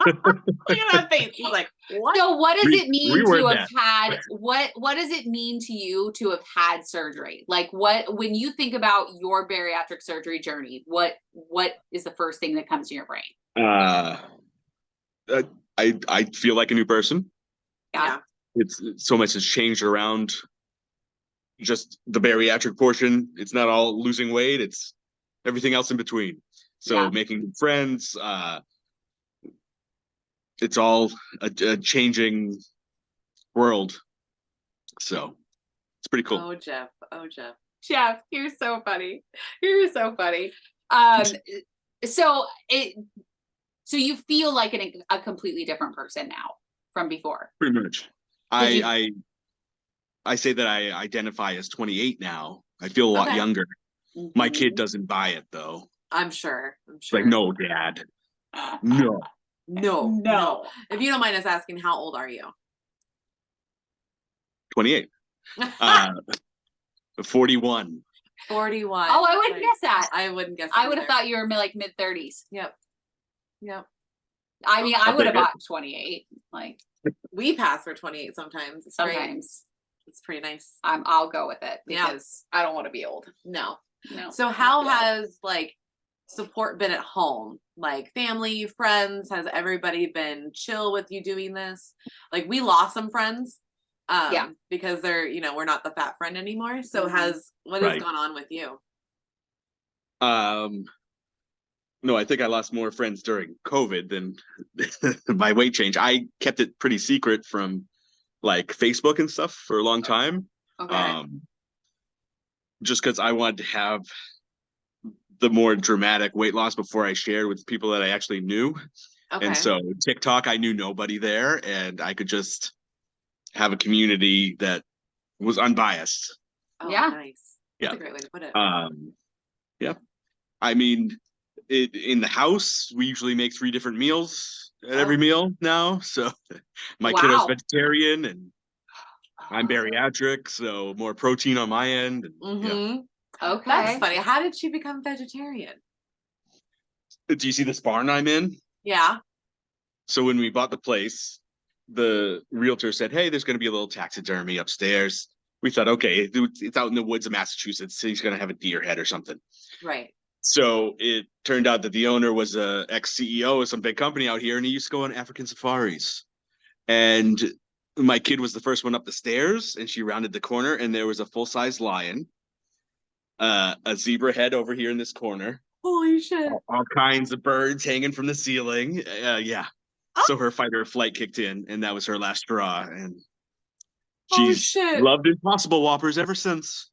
Look at that face. He's like, what? So what does it mean to reword have had, what does it mean to you to have had surgery? Like, what, when you think about your bariatric surgery journey, what is the first thing that comes to your brain? I feel like a new person. Yeah. It's so much has changed around just the bariatric portion. It's not all losing weight, it's everything else in between. So Yeah. making new friends, it's all a changing world. So it's pretty cool. Oh, Geoff. Oh, Geoff. Geoff, you're so funny. You're so funny. So you feel like a completely different person now from before. Pretty much. Did I say that I identify as 28 now. I feel a lot Okay. younger. My Mhm. kid doesn't buy it though. I'm sure. It's like, no, Dad. No. No. If you don't mind us asking, how old are you? 28. 41. 41. Oh, I wouldn't guess that. I wouldn't guess. I would have thought you were like mid-30s. Yep. I mean, I I'll would have take it. bought 28. Like, We pass for 28 sometimes. It's great. sometimes It's pretty nice. I'll go with it Yeah. because I don't want to be old. No. No. So how Yeah. has like support been at home? Like family, friends, has everybody been chill with you doing this? Like we lost some friends. Yeah. Because they're, we're not the fat friend anymore. So Mhm. what has Right. gone on with you? No, I think I lost more friends during COVID than my weight change. I kept it pretty secret from like Facebook and stuff for a long time. Okay. Just because I wanted to have the more dramatic weight loss before I shared with people that I actually knew. Okay. And so TikTok, I knew nobody there, and I could just have a community that was unbiased. Oh, Yeah. nice. That's a great way to put it. Yeah. I mean, in the house, we usually make 3 different meals at every meal now. So my kiddo's Wow. vegetarian and I'm bariatric, so more protein on my end. And, yeah. Okay. That's funny. How did she become vegetarian? Do you see this barn I'm in? Yeah. So when we bought the place, the realtor said, hey, there's going to be a little taxidermy upstairs. We thought, okay, it's out in the woods of Massachusetts. So he's going to have a deer head or something. Right. So it turned out that the owner was a ex-CEO of some big company out here, and he used to go on African safaris. And my kid was the first one up the stairs, and she rounded the corner, and there was a full-size lion, a zebra head over here in this corner, Holy shit. all kinds of birds hanging from the ceiling. Yeah. So her fight or flight kicked in, and that was her last straw. And Oh, she's shit. loved Impossible Whoppers ever since.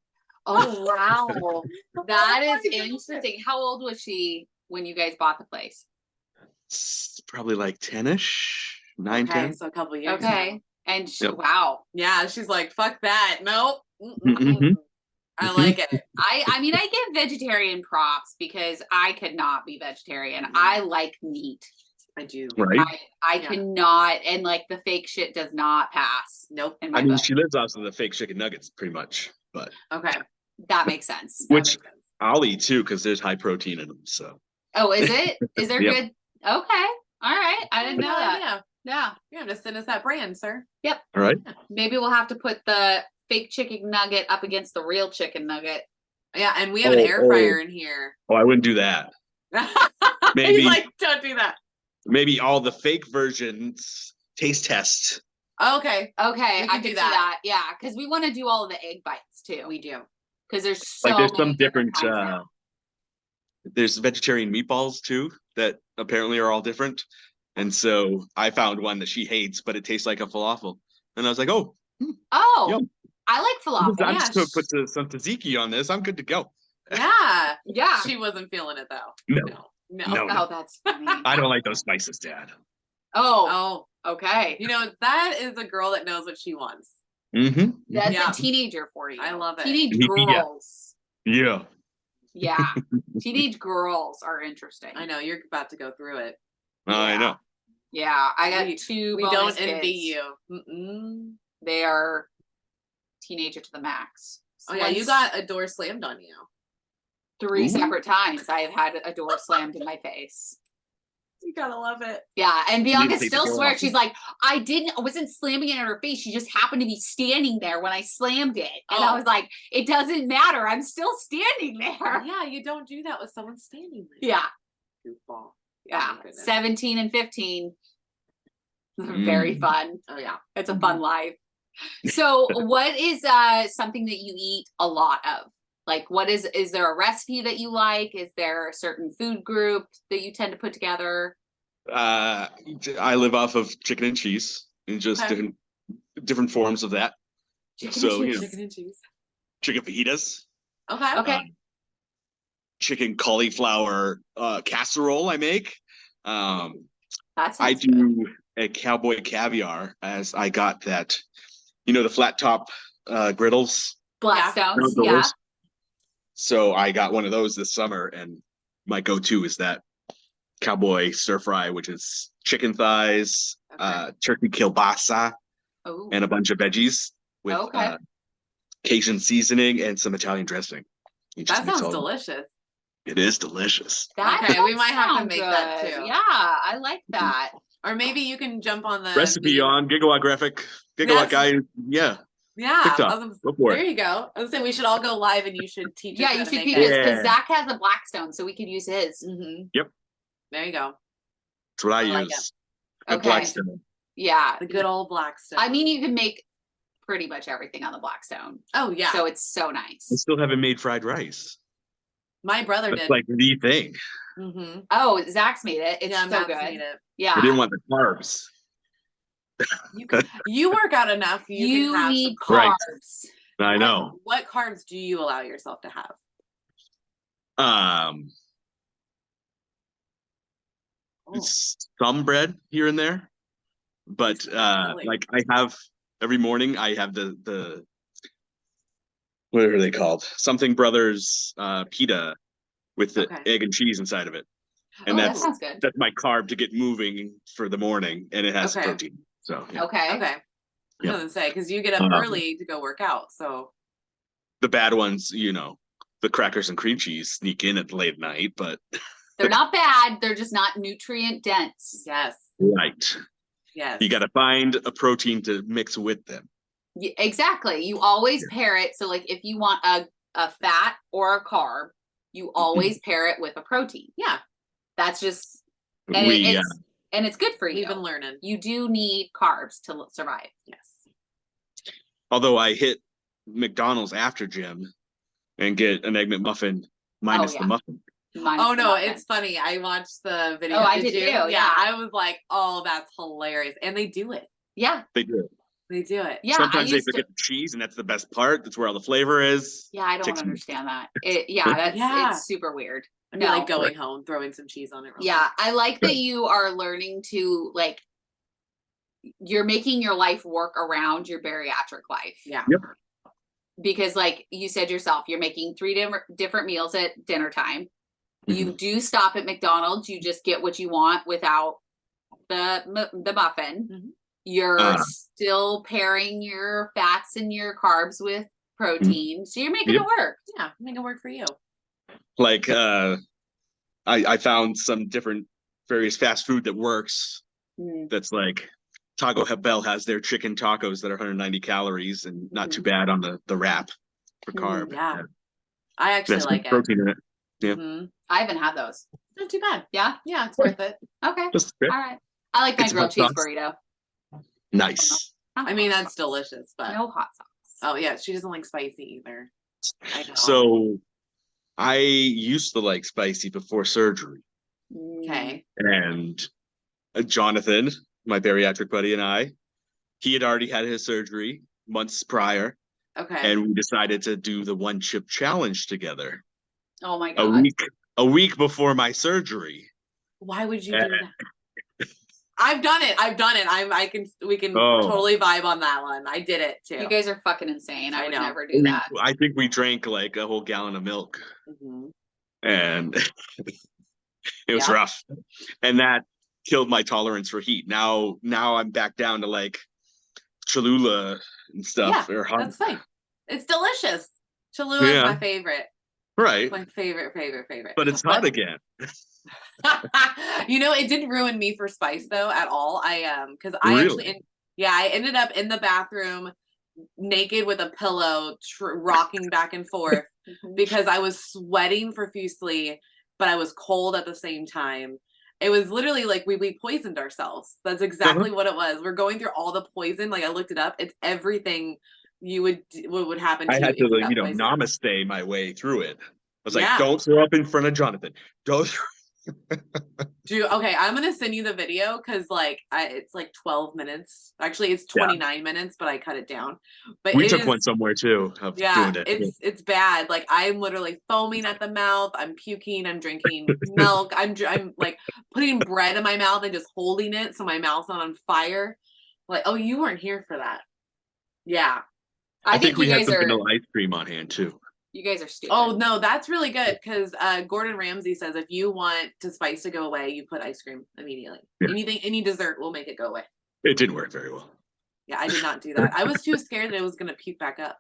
Oh, wow. That Oh is my God. interesting. How old was she when you guys bought the place? It's probably like 10-ish, 9, Okay, 10. so a couple years. Okay. now. And Yep. wow. Yeah, she's like, fuck that. Nope. Mhm. I like it. I mean, I give vegetarian props because I could not be vegetarian. I like meat. I do. Right. I cannot, and like the fake shit does not pass. Nope. In my I mean, book. she lives off of the fake chicken nuggets pretty much, but Okay. That makes sense. That which makes sense. I'll eat too because there's high protein in them. So Oh, is it? Is there Yep. good? Okay. All right. I didn't know that. Yeah. Yeah. You have to send us that brand, sir. all right. Maybe we'll have to put the fake chicken nugget up against the real chicken nugget. Yeah, and we have an air fryer in here. Oh, I wouldn't do that. Maybe- He's like, don't do that. Maybe all the fake versions taste test. Okay. Okay, We I can can do see that. that. Yeah, because we want to do all of the egg bites too. We do. Because there's so Like there's many some different kinds now. there's vegetarian meatballs too that apparently are all different. And so I found one that she hates, but it tastes like a falafel. And I was like, oh, Oh, Yum. I like falafel. I'm yeah, just gonna put some tzatziki on this. I'm good to go. Yeah. Yeah. She wasn't feeling it though. No. No. Oh, that's funny. I don't like those spices, Dad. Oh, Oh, okay. you know, that is a girl that knows what she wants. Mm-hmm. That's Yeah. a teenager for you. I love it. Teenage Yeah. girls. Yeah. Yeah. Teenage girls are interesting. I know you're about to go through it. I Yeah. know. Yeah, I got We- two. We bonus don't envy kids. you. Mm-mm. They are teenager to the max. Oh yeah, you Once- got a door slammed on you. 3 Ooh. separate times I have had a door slammed in my face. You gotta love it. Yeah, and Bianca take the still door swears. off. She's like, I wasn't slamming it in her face. She just happened to be standing there when I slammed it. And I Oh. was like, it doesn't matter. I'm still standing there. Yeah, you don't do that with someone standing there. Yeah, Goofball. yeah. Oh, my goodness. 17 and 15. Very Mm. fun. Oh yeah. It's a fun life. So what is something that you eat a lot of? Like what is there a recipe that you like? Is there a certain food group that you tend to put together? I live off of chicken and cheese and just Okay. different forms of that. Chicken So, and you cheese. know, Chicken and cheese. chicken fajitas, Okay. Okay. chicken cauliflower casserole I make. That I sounds good. do a cowboy caviar as I got that, the flat top griddles. Blackstones. Those. Yeah. So I got one of those this summer, and my go-to is that cowboy stir fry, which is chicken thighs, Okay. turkey kielbasa, Oh. and a bunch of veggies with Okay. Cajun seasoning and some Italian dressing. You just That mix sounds all- delicious. It is delicious. That Okay, we does might have to sound make that good. too. Yeah, I like that. Or maybe you can jump on the Recipe the- on Gigawatt Graphic, Gigawatt Yes. Guy. Yeah, Yeah. TikTok. I was gonna- go for There it. you go. I was saying we should all go live and you should teach us Yeah, how you to should make teach it. us because Yeah. Zach has a Blackstone, so we could use his. Mm-hmm. Yep. There you go. That's what I I like use. Good Okay. Blackstone. Yeah. The good old Blackstone. I mean, you can make pretty much everything on the Blackstone. Oh yeah. So it's so nice. I still haven't made fried rice. My brother That's did. like the thing. Mm-hmm. Oh, Zach's made it. It's Yeah, so Matt's good. made it. I Yeah. didn't want the carbs. You work out enough. You You can have need some Right. carbs. I know. What carbs do you allow yourself to have? Oh, Some bread here and there, but Really? like I have every morning I have the what are they called? Something Brothers pita with the Okay. egg and cheese inside of it. And Oh, that that's sounds good. that's my carb to get moving for the morning, and it has Okay. protein. So yeah. Okay. okay. I was gonna say because you get up Uh-huh. early to go work out. So The bad ones, the crackers and cream cheese sneak in at late night, but They're not bad. They're just not nutrient dense. yes, right. yes. You got to find a protein to mix with them. Exactly. You always pair it. So like if you want a fat or a carb, you always pair it with a protein. Yeah, That's just and it's good for you. we've been learning. You do need carbs to survive. Yes. Although I hit McDonald's after gym and get an Egg McMuffin minus yeah. the muffin. Minus Oh the no, muffin. it's funny. I watched the video. Oh, I did you? too, Yeah, yeah. I was like, oh, that's hilarious, and they do it. Yeah. They do. They do it. Yeah. Sometimes I they used to, forget the cheese, and that's the best part. That's where all the flavor is. yeah, I don't Takes me- understand that. That's Yeah. it's super weird. I'd be No. like going home, throwing some cheese on it. real Yeah, quick. I like that you are learning to like you're making your life work around your bariatric life. Yeah. Yep. because like you said yourself, you're making 3 different meals at dinner time. You do stop at McDonald's. You just get what you want without the muffin. You're still pairing your fats and your carbs with protein. So you're making it work. Yeah, make it work for you. Like I found some different various fast food that works. That's like Taco Bell has their chicken tacos that are 190 calories and not too bad on the wrap for carb. Yeah. I actually like it. Protein in it. Yeah. I haven't had those. Not too bad. Yeah? Yeah, it's worth it. Okay. Just All right. I like my It's grilled hot cheese sauce. burrito. Nice. I mean, that's delicious, but No hot sauce. oh yeah, she doesn't like spicy either. I know. So I used to like spicy before surgery. Okay. And Jonathan, my bariatric buddy, and he had already had his surgery months prior, Okay. and we decided to do the 1 chip challenge together Oh my God. a week before my surgery. Why would you do that? I've done it. We can totally vibe on that one. I did it too. You guys are fucking insane. I would know. never do that. I think we drank like a whole gallon of milk, and it was rough, and that killed my tolerance for heat. Now I'm back down to like Cholula and stuff. Yeah, or hot. that's fine. It's delicious. Cholula is my favorite. Right. My favorite. But it's hot again. You know, it didn't ruin me for spice though at all. Because Really? I ended up in the bathroom naked with a pillow, rocking back and forth because I was sweating profusely, but I was cold at the same time. It was literally like we poisoned ourselves. That's exactly what it was. We're going through all the poison. Like I looked it up. It's everything what would happen to I you. had if you to, got poisoned. namaste my way through it. I was like, Yeah. don't throw up in front of Jonathan. Don't. Okay, I'm gonna send you the video because it's like 12 minutes. Actually, it's 29 minutes, but I cut it down. But We took one somewhere too. Of doing it. It's bad. Like I'm literally foaming at the mouth. I'm puking. I'm drinking milk. I'm like putting bread in my mouth and just holding it so my mouth's not on fire. Like, oh, you weren't here for that. Yeah. I think we you had guys some are vanilla ice cream on hand too. you guys are stupid. Oh no, that's really good because Gordon Ramsay says if you want spice to go away, you put ice cream immediately. Yeah. Any dessert will make it go away. It didn't work very well. Yeah, I did not do that. I was too scared that it was gonna puke back up.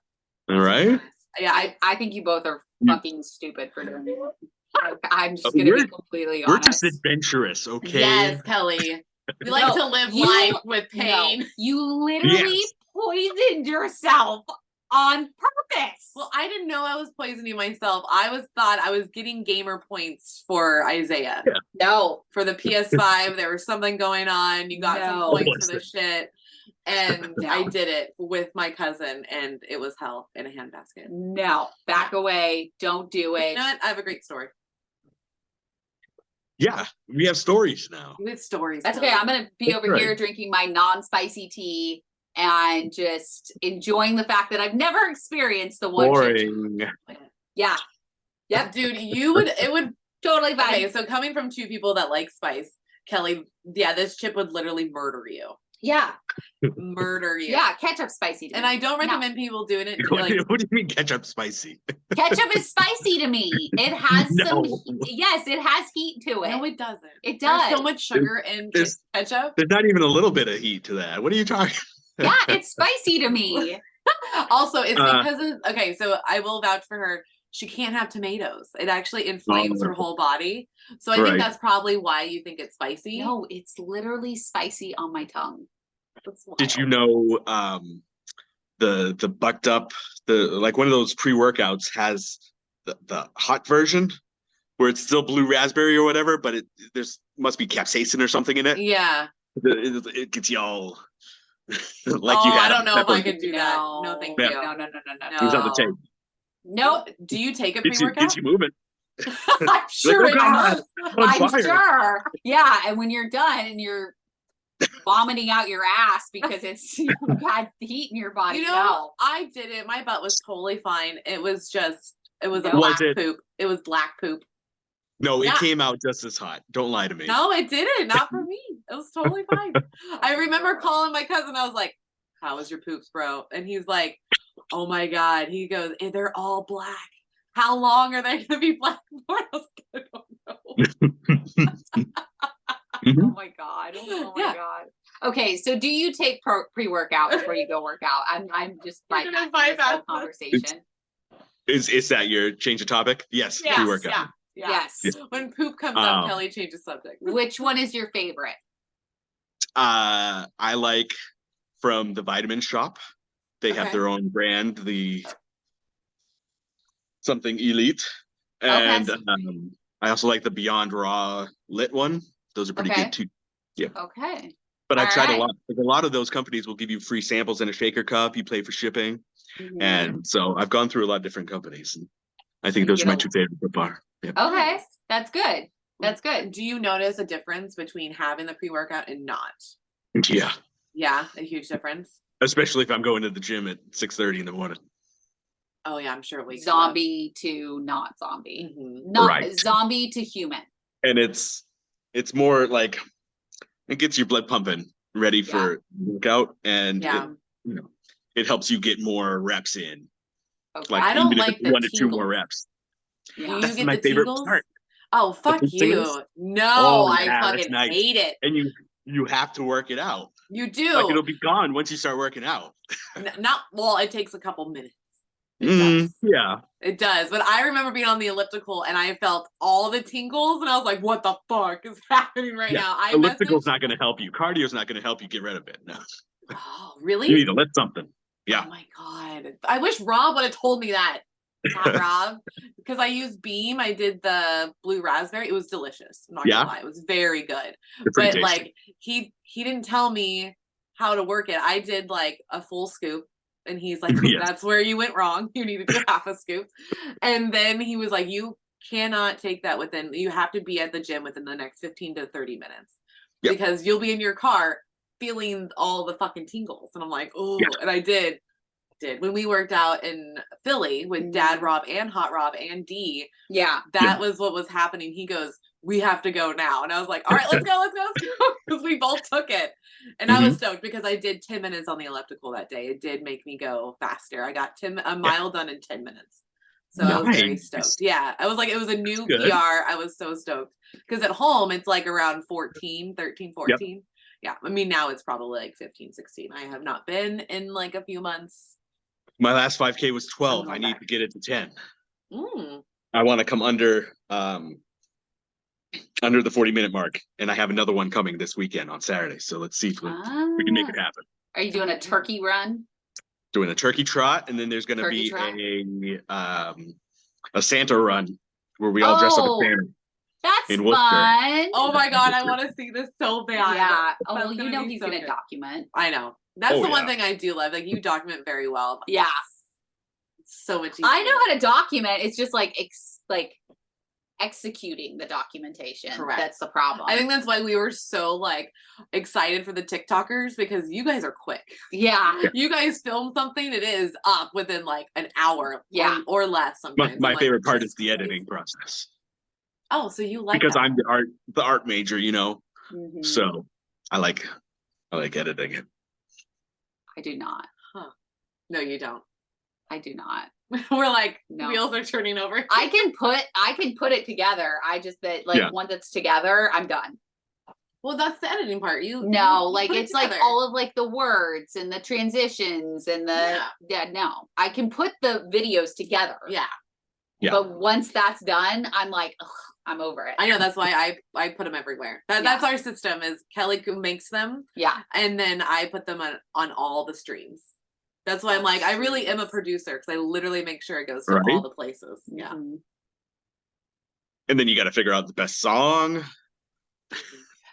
All right. Yeah, I think you both are fucking stupid for doing it. I'm just gonna be completely We're honest. just adventurous, okay? Yes, Kelly. We like to live life with pain. No, you literally poisoned yourself on purpose. Well, I didn't know I was poisoning myself. Thought I was getting gamer points for Isaiah. Yeah. No. For the PS5, there was something going on. You got some points for this shit. And I did it with my cousin, and it was hell in a handbasket. No. Back away. Don't do it. You know what? I have a great story. Yeah, we have stories now. With stories. That's okay. I'm gonna be over here drinking my non-spicy tea and just enjoying the fact that I've never experienced the one. Boring. Yeah. Yep. Dude, it would Totally fine. Okay, so coming from two people that like spice, Kelly, this chip would literally murder you. Yeah. Murder you. Yeah. Ketchup spicy to me. And I don't recommend people doing it. What do you mean ketchup spicy? Ketchup is spicy to me. It has some yes, it has heat to it. No, it doesn't. It does. There's so much sugar in ketchup. There's not even a little bit of heat to that. What are you talking? Yeah, it's spicy to me. Also, it's because of okay, so I will vouch for her. She can't have tomatoes. It actually inflames her whole body. So I think that's probably why you think it's spicy. No, it's literally spicy on my tongue. Did you know the bucked up like one of those pre-workouts has the hot version where it's still blue raspberry or whatever, but there's must be capsaicin or something in it. Yeah. It gets you all like you had. I don't know if I could do that. No, thank you. No. Who's on the tape? Nope. Do you take a pre-workout? Gets you moving. I'm sure it does. I'm fire. sure. Yeah, and when you're done and you're vomiting out your ass because you've had heat in your body. You know, I did it. My butt was totally fine. It was a Was black it? poop. It was black poop. No, it came out just as hot. Don't lie to me. No, it didn't. Not for me. It was totally fine. I remember calling my cousin. I was like, "How was your poops, bro?" And he's like, Oh my God. He goes, they're all black. How long are they going to be black for? I was like, I don't know. Oh my God. Oh my Yeah. God. Okay, so do you take pre-workout before you go work out? I'm just We're bypassing gonna this whole bypass this. conversation. Is that your change of topic? Yes, Yes, pre-workout. yeah. Yeah. Yes. Yeah. When poop comes up, Kelly changes subject. Which one is your favorite? I like from the vitamin shop. They have Okay. their own brand, the something elite. Okay. And I also like the Beyond Raw lit one. Those are pretty Okay. good too. Yeah. Okay. But I've All tried a right. lot. Like a lot of those companies will give you free samples in a shaker cup. You pay for shipping. Mhm. And so I've gone through a lot of different companies. And I think You those are get my a- two favorite so far. Yeah. Okay, that's good. That's good. Do you notice a difference between having the pre-workout and not? Yeah. Yeah, a huge difference. Especially if I'm going to the gym at 6:30 in the morning. Oh yeah, I'm sure it wakes Zombie to not zombie. you up. Mhm. Not Right. zombie to human. And it's more like it gets your blood pumping ready for workout, and Yeah. it helps you get more reps in. Okay. Like I don't even if like it's the 1 to 2 more tingles. reps. Do Yeah. you That's get my the favorite tingles? part. Oh, fuck poop you. tingles? No, Oh, I yeah, that's fucking nice. hate it. And you have to work it out. You do. Like it'll be gone once you start working out. Not well, it takes a couple minutes. It does. Yeah. It does. But I remember being on the elliptical and I felt all the tingles and I was like, what the fuck is happening right now? I Elliptical's messaged. not going to help you. Cardio's not going to help you get rid of it. No. Oh, You really? need to lift something. Yeah. Oh my God. I wish Rob would have told me that. Not Rob. Because I used Beam. I did the blue raspberry. It was delicious. I'm not Yeah. gonna lie. It was very good. They're pretty But tasty. like he didn't tell me how to work it. I did like a full scoop. And he's like, Yes. that's where you went wrong. You need to do half a scoop. And then he was like, you cannot take that you have to be at the gym within the next 15 to 30 minutes. Yep. Because you'll be in your car feeling all the fucking tingles. And I'm like, oh, Yeah. and I did when we worked out in Philly with Dad Rob and Hot Rob and D. Yeah. That was what was happening. He goes, we have to go now. And I was like, all right, let's go. Because we both took it. And I was stoked because I did 10 minutes on the elliptical that day. It did make me go faster. I got a mile done in 10 minutes. So I was very stoked. Yeah. I was like, it was a new PR. I was so stoked. Because at home, it's like around 13, 14. Yep. Yeah. I mean, now it's probably like 15, 16. I have not been in like a few months. My last 5K was 12. I need to get it to 10. I want to come under the 40-minute mark, and I have another one coming this weekend on Saturday. So let's see if we can make it happen. Are you doing a turkey run? Doing a turkey trot, and then there's going to be a Santa run where we all dress up as Santa. That's in fun. Oh my God, I want to see this so bad. Yeah. Oh, well, you know he's going to document. I know. That's the one thing I do love. Like, you document very well. Yeah. It's so much easier. I know how to document. It's just like executing the documentation. Correct. That's the problem. I think that's why we were so like excited for the TikTokers, because you guys are quick. Yeah. You guys film something, it is up within like an hour or less sometimes. My favorite part is the editing process. Oh, so you like because that. I'm the art major, so I like editing it. I do not. Huh. No, you don't. I do not. We're like, no. Wheels are turning over. I can put it together. I just once it's together, I'm done. Well, that's the editing part. You it's like all of like the words and the transitions and no. I can put the videos together. Yeah. But once that's done, I'm like, ugh, I'm over it. I know, that's why I put them everywhere. That's our system. Is Kelly who makes them. Yeah. And then I put them on all the streams. That's why I'm like, I really am a producer, because I literally make sure it goes to all the places. Yeah. Mm-hmm. And then you got to figure out the best song.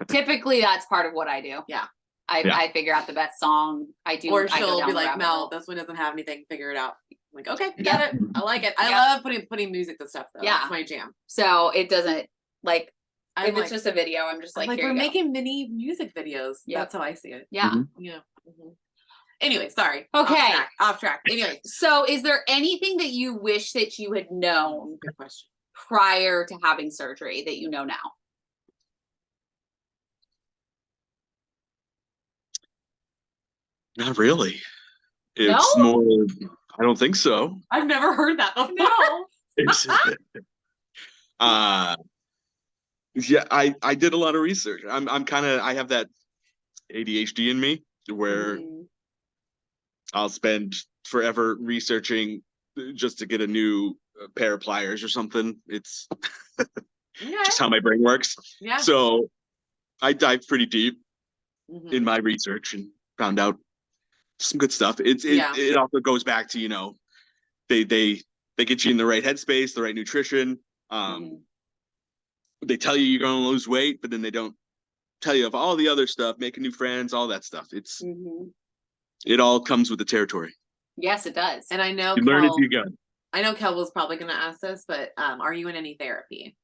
Typically, that's part of what I do. Yeah. I figure out the best song. Or she'll be like, Mel, this one doesn't have anything. Figure it out. I'm like, okay, get it. I like it. I love putting music to stuff though. Yeah. That's my jam. So it doesn't if it's just a video, I'm just like, we're making mini music videos. Yep. That's how I see it. Yeah. Yeah. Mm-hmm. Anyway, sorry. Okay. Off track. Anyway. So is there anything that you wish that you had known Good question. prior to having surgery that you know now? Not really. It's more I don't think so. I've never heard that before. No. Yeah, I did a lot of research. I'm kind of, I have that ADHD in me where I'll spend forever researching just to get a new pair of pliers or something. It's just how my brain works. Yeah. So I dived pretty deep Mhm. in my research and found out some good stuff. It also goes back to, you know, they get you in the right headspace, the right nutrition. They tell you you're going to lose weight, but then they don't tell you of all the other stuff, making new friends, all that stuff. It's it all comes with the territory. Yes, it does. And I know You learn as you go. I know Kel was probably going to ask this, but are you in any therapy?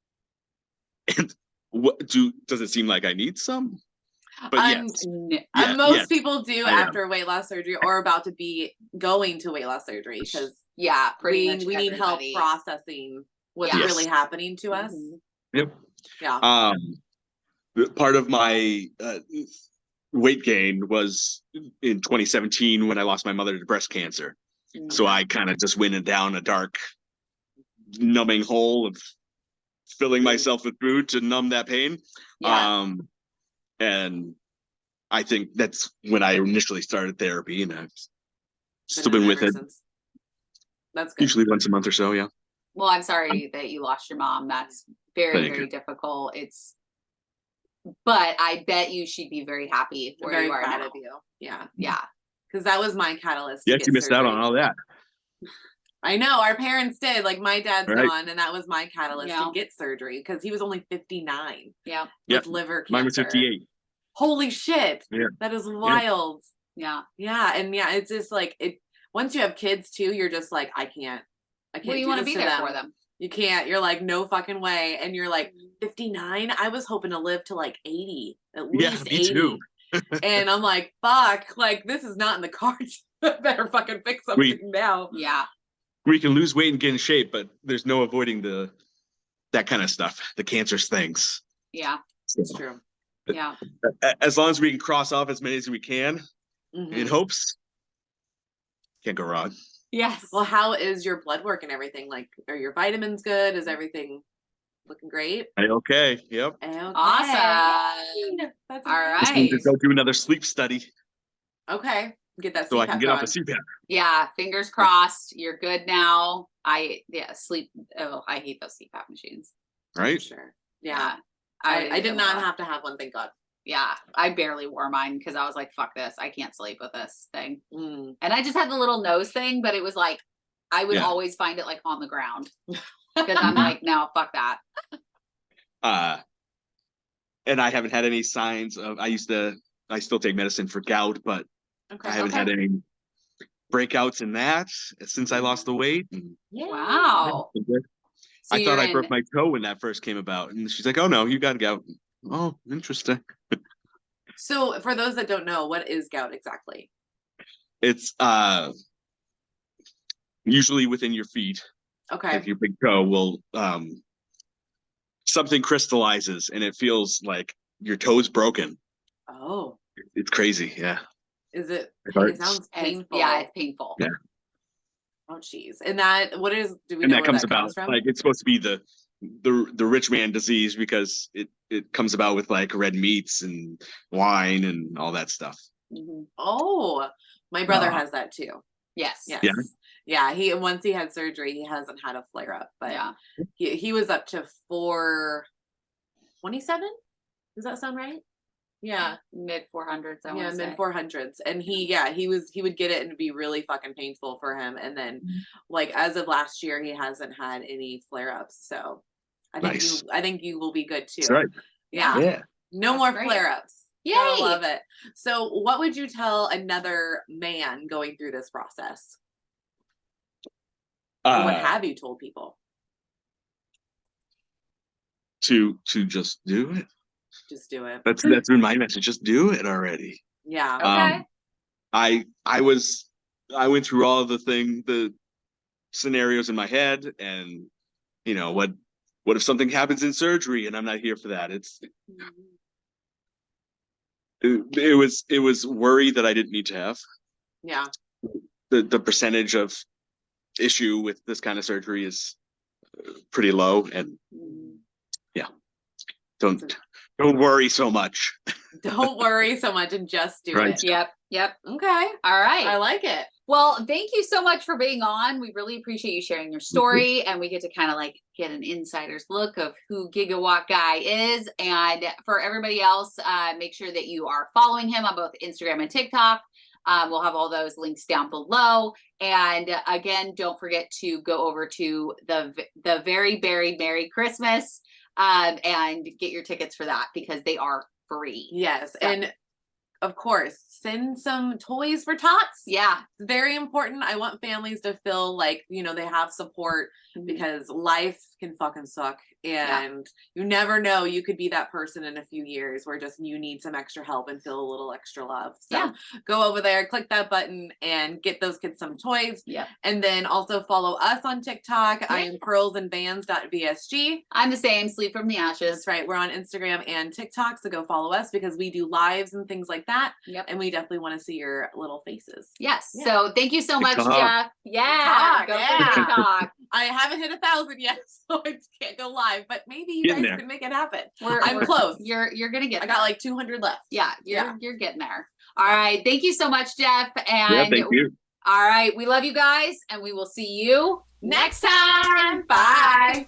And does it seem like I need some? But yes. Most people do after weight loss surgery or about to be going to weight loss surgery because pretty much we need help processing what's really happening to us. Yep. Yeah. Part of my weight gain was in 2017 when I lost my mother to breast cancer. So I kind of just went down a dark, numbing hole of filling myself with food to numb that pain. And I think that's when I initially started therapy, and I've still been with it. Since. That's good. Usually once a month or so, yeah. Well, I'm sorry that you lost your mom. That's very difficult. But I bet you she'd be very happy where you are proud now. of you. Yeah. Yeah. Because that was my catalyst. Yeah, you missed out on all that. I know our parents did. Like my dad's gone, and that was my catalyst to get surgery because he was only 59. Yeah. With liver cancer. Mine was 58. Holy shit. Yeah. That is wild. Yeah. Yeah. And it's just like it. Once you have kids too, you're just like, I can't. Well, you want to be there for them. You can't. You're like, no fucking way. And you're like, 59? I was hoping to live to like 80. At least 80. Too. And I'm like, fuck, like this is not in the cards. Better fucking fix something now. Yeah. We can lose weight and get in shape, but there's no avoiding that kind of stuff, the cancerous things. Yeah. It's true. Yeah. As long as we can cross off as many as we can in hopes, can't go wrong. Yes. Well, how is your blood work and everything? Like, are your vitamins good? Is everything looking great? Okay. Yep. Okay. Awesome. That's all right. Just need to go do another sleep study. Okay. Get that. So I can get off the CPAP. Yeah. Fingers crossed. You're good now. Sleep. Oh, I hate those CPAP machines. Right. Sure. Yeah. I did not have to have one. Thank God. Yeah, I barely wore mine because I was like, fuck this. I can't sleep with this thing. And I just had the little nose thing, but it was like, I would always find it like on the ground because I'm like, no, fuck that. And I haven't had any signs of, I still take medicine for gout, but I haven't had any breakouts in that since I lost the weight. And wow. So I thought I broke my toe when that first came about. And she's like, oh no, you got gout. Oh, interesting. So for those that don't know, what is gout exactly? It's usually within your feet. Okay. Like your big toe will something crystallizes and it feels like your toe's broken. Oh. It's crazy, yeah. Is it? It sounds painful. Yeah, it's painful. Yeah. Oh jeez. And that do we and know that where comes that about comes from? like it's supposed to be the rich man disease because it comes about with like red meats and wine and all that stuff. Oh, my brother has that too. Yes. Yeah. Once he had surgery, he hasn't had a flare up, but he was up to 427. Does that sound right? Yeah. Mid 400s. Mid 400s. And he would get it and it'd be really fucking painful for him. And then like as of last year, he hasn't had any flare ups. So I think you will be good too. That's right. Yeah. No more great. flare ups. Yay. I love it. So what would you tell another man going through this process? Or what have you told people? To just do it. Just do it. That's been my message. Just do it already. Yeah. Okay. I went through all of the scenarios in my head, and you know what if something happens in surgery and I'm not here for that? It was worry that I didn't need to have. Yeah. The percentage of issue with this kind of surgery is pretty low, and yeah, don't worry so much. Don't worry so much and just do Right. it. Yep. Okay. All right. I like it. Well, thank you so much for being on. We really appreciate you sharing your story, and we get to kind of like get an insider's look of who Gigawatt Guy is. And for everybody else, make sure that you are following him on both Instagram and TikTok. We'll have all those links down below. And again, don't forget to go over to the Very Berry Merry Christmas and get your tickets for that, because they are free. Yes. So- And of course, send some toys for tots. Yeah. It's very important. I want families to feel like, you know, they have support, because life can fucking suck. And you never know, you could be that person in a few years where just you need some extra help and feel a little extra love. So go over there, click that button, and get those kids some toys. Yep. And then also follow us on TikTok. I am pearlsandbands.vsg. I'm the same, Sleep from the Ashes. That's right. We're on Instagram and TikTok. So go follow us, because we do lives and things like that. Yep. And we definitely want to see your little faces. Yes. Yeah. So thank you so much, TikTok. Geoff. Yeah. TikTok, Go yeah. for TikTok. I haven't hit 1,000 yet, so I can't go live, but maybe you Getting guys there. can make it happen. I'm close. You're gonna get I there. got like 200 left. Yeah, you're getting there. All right. Thank you so much, Geoff. Yeah, And thank you. all right, we love you guys, and we will see you Next time. Bye.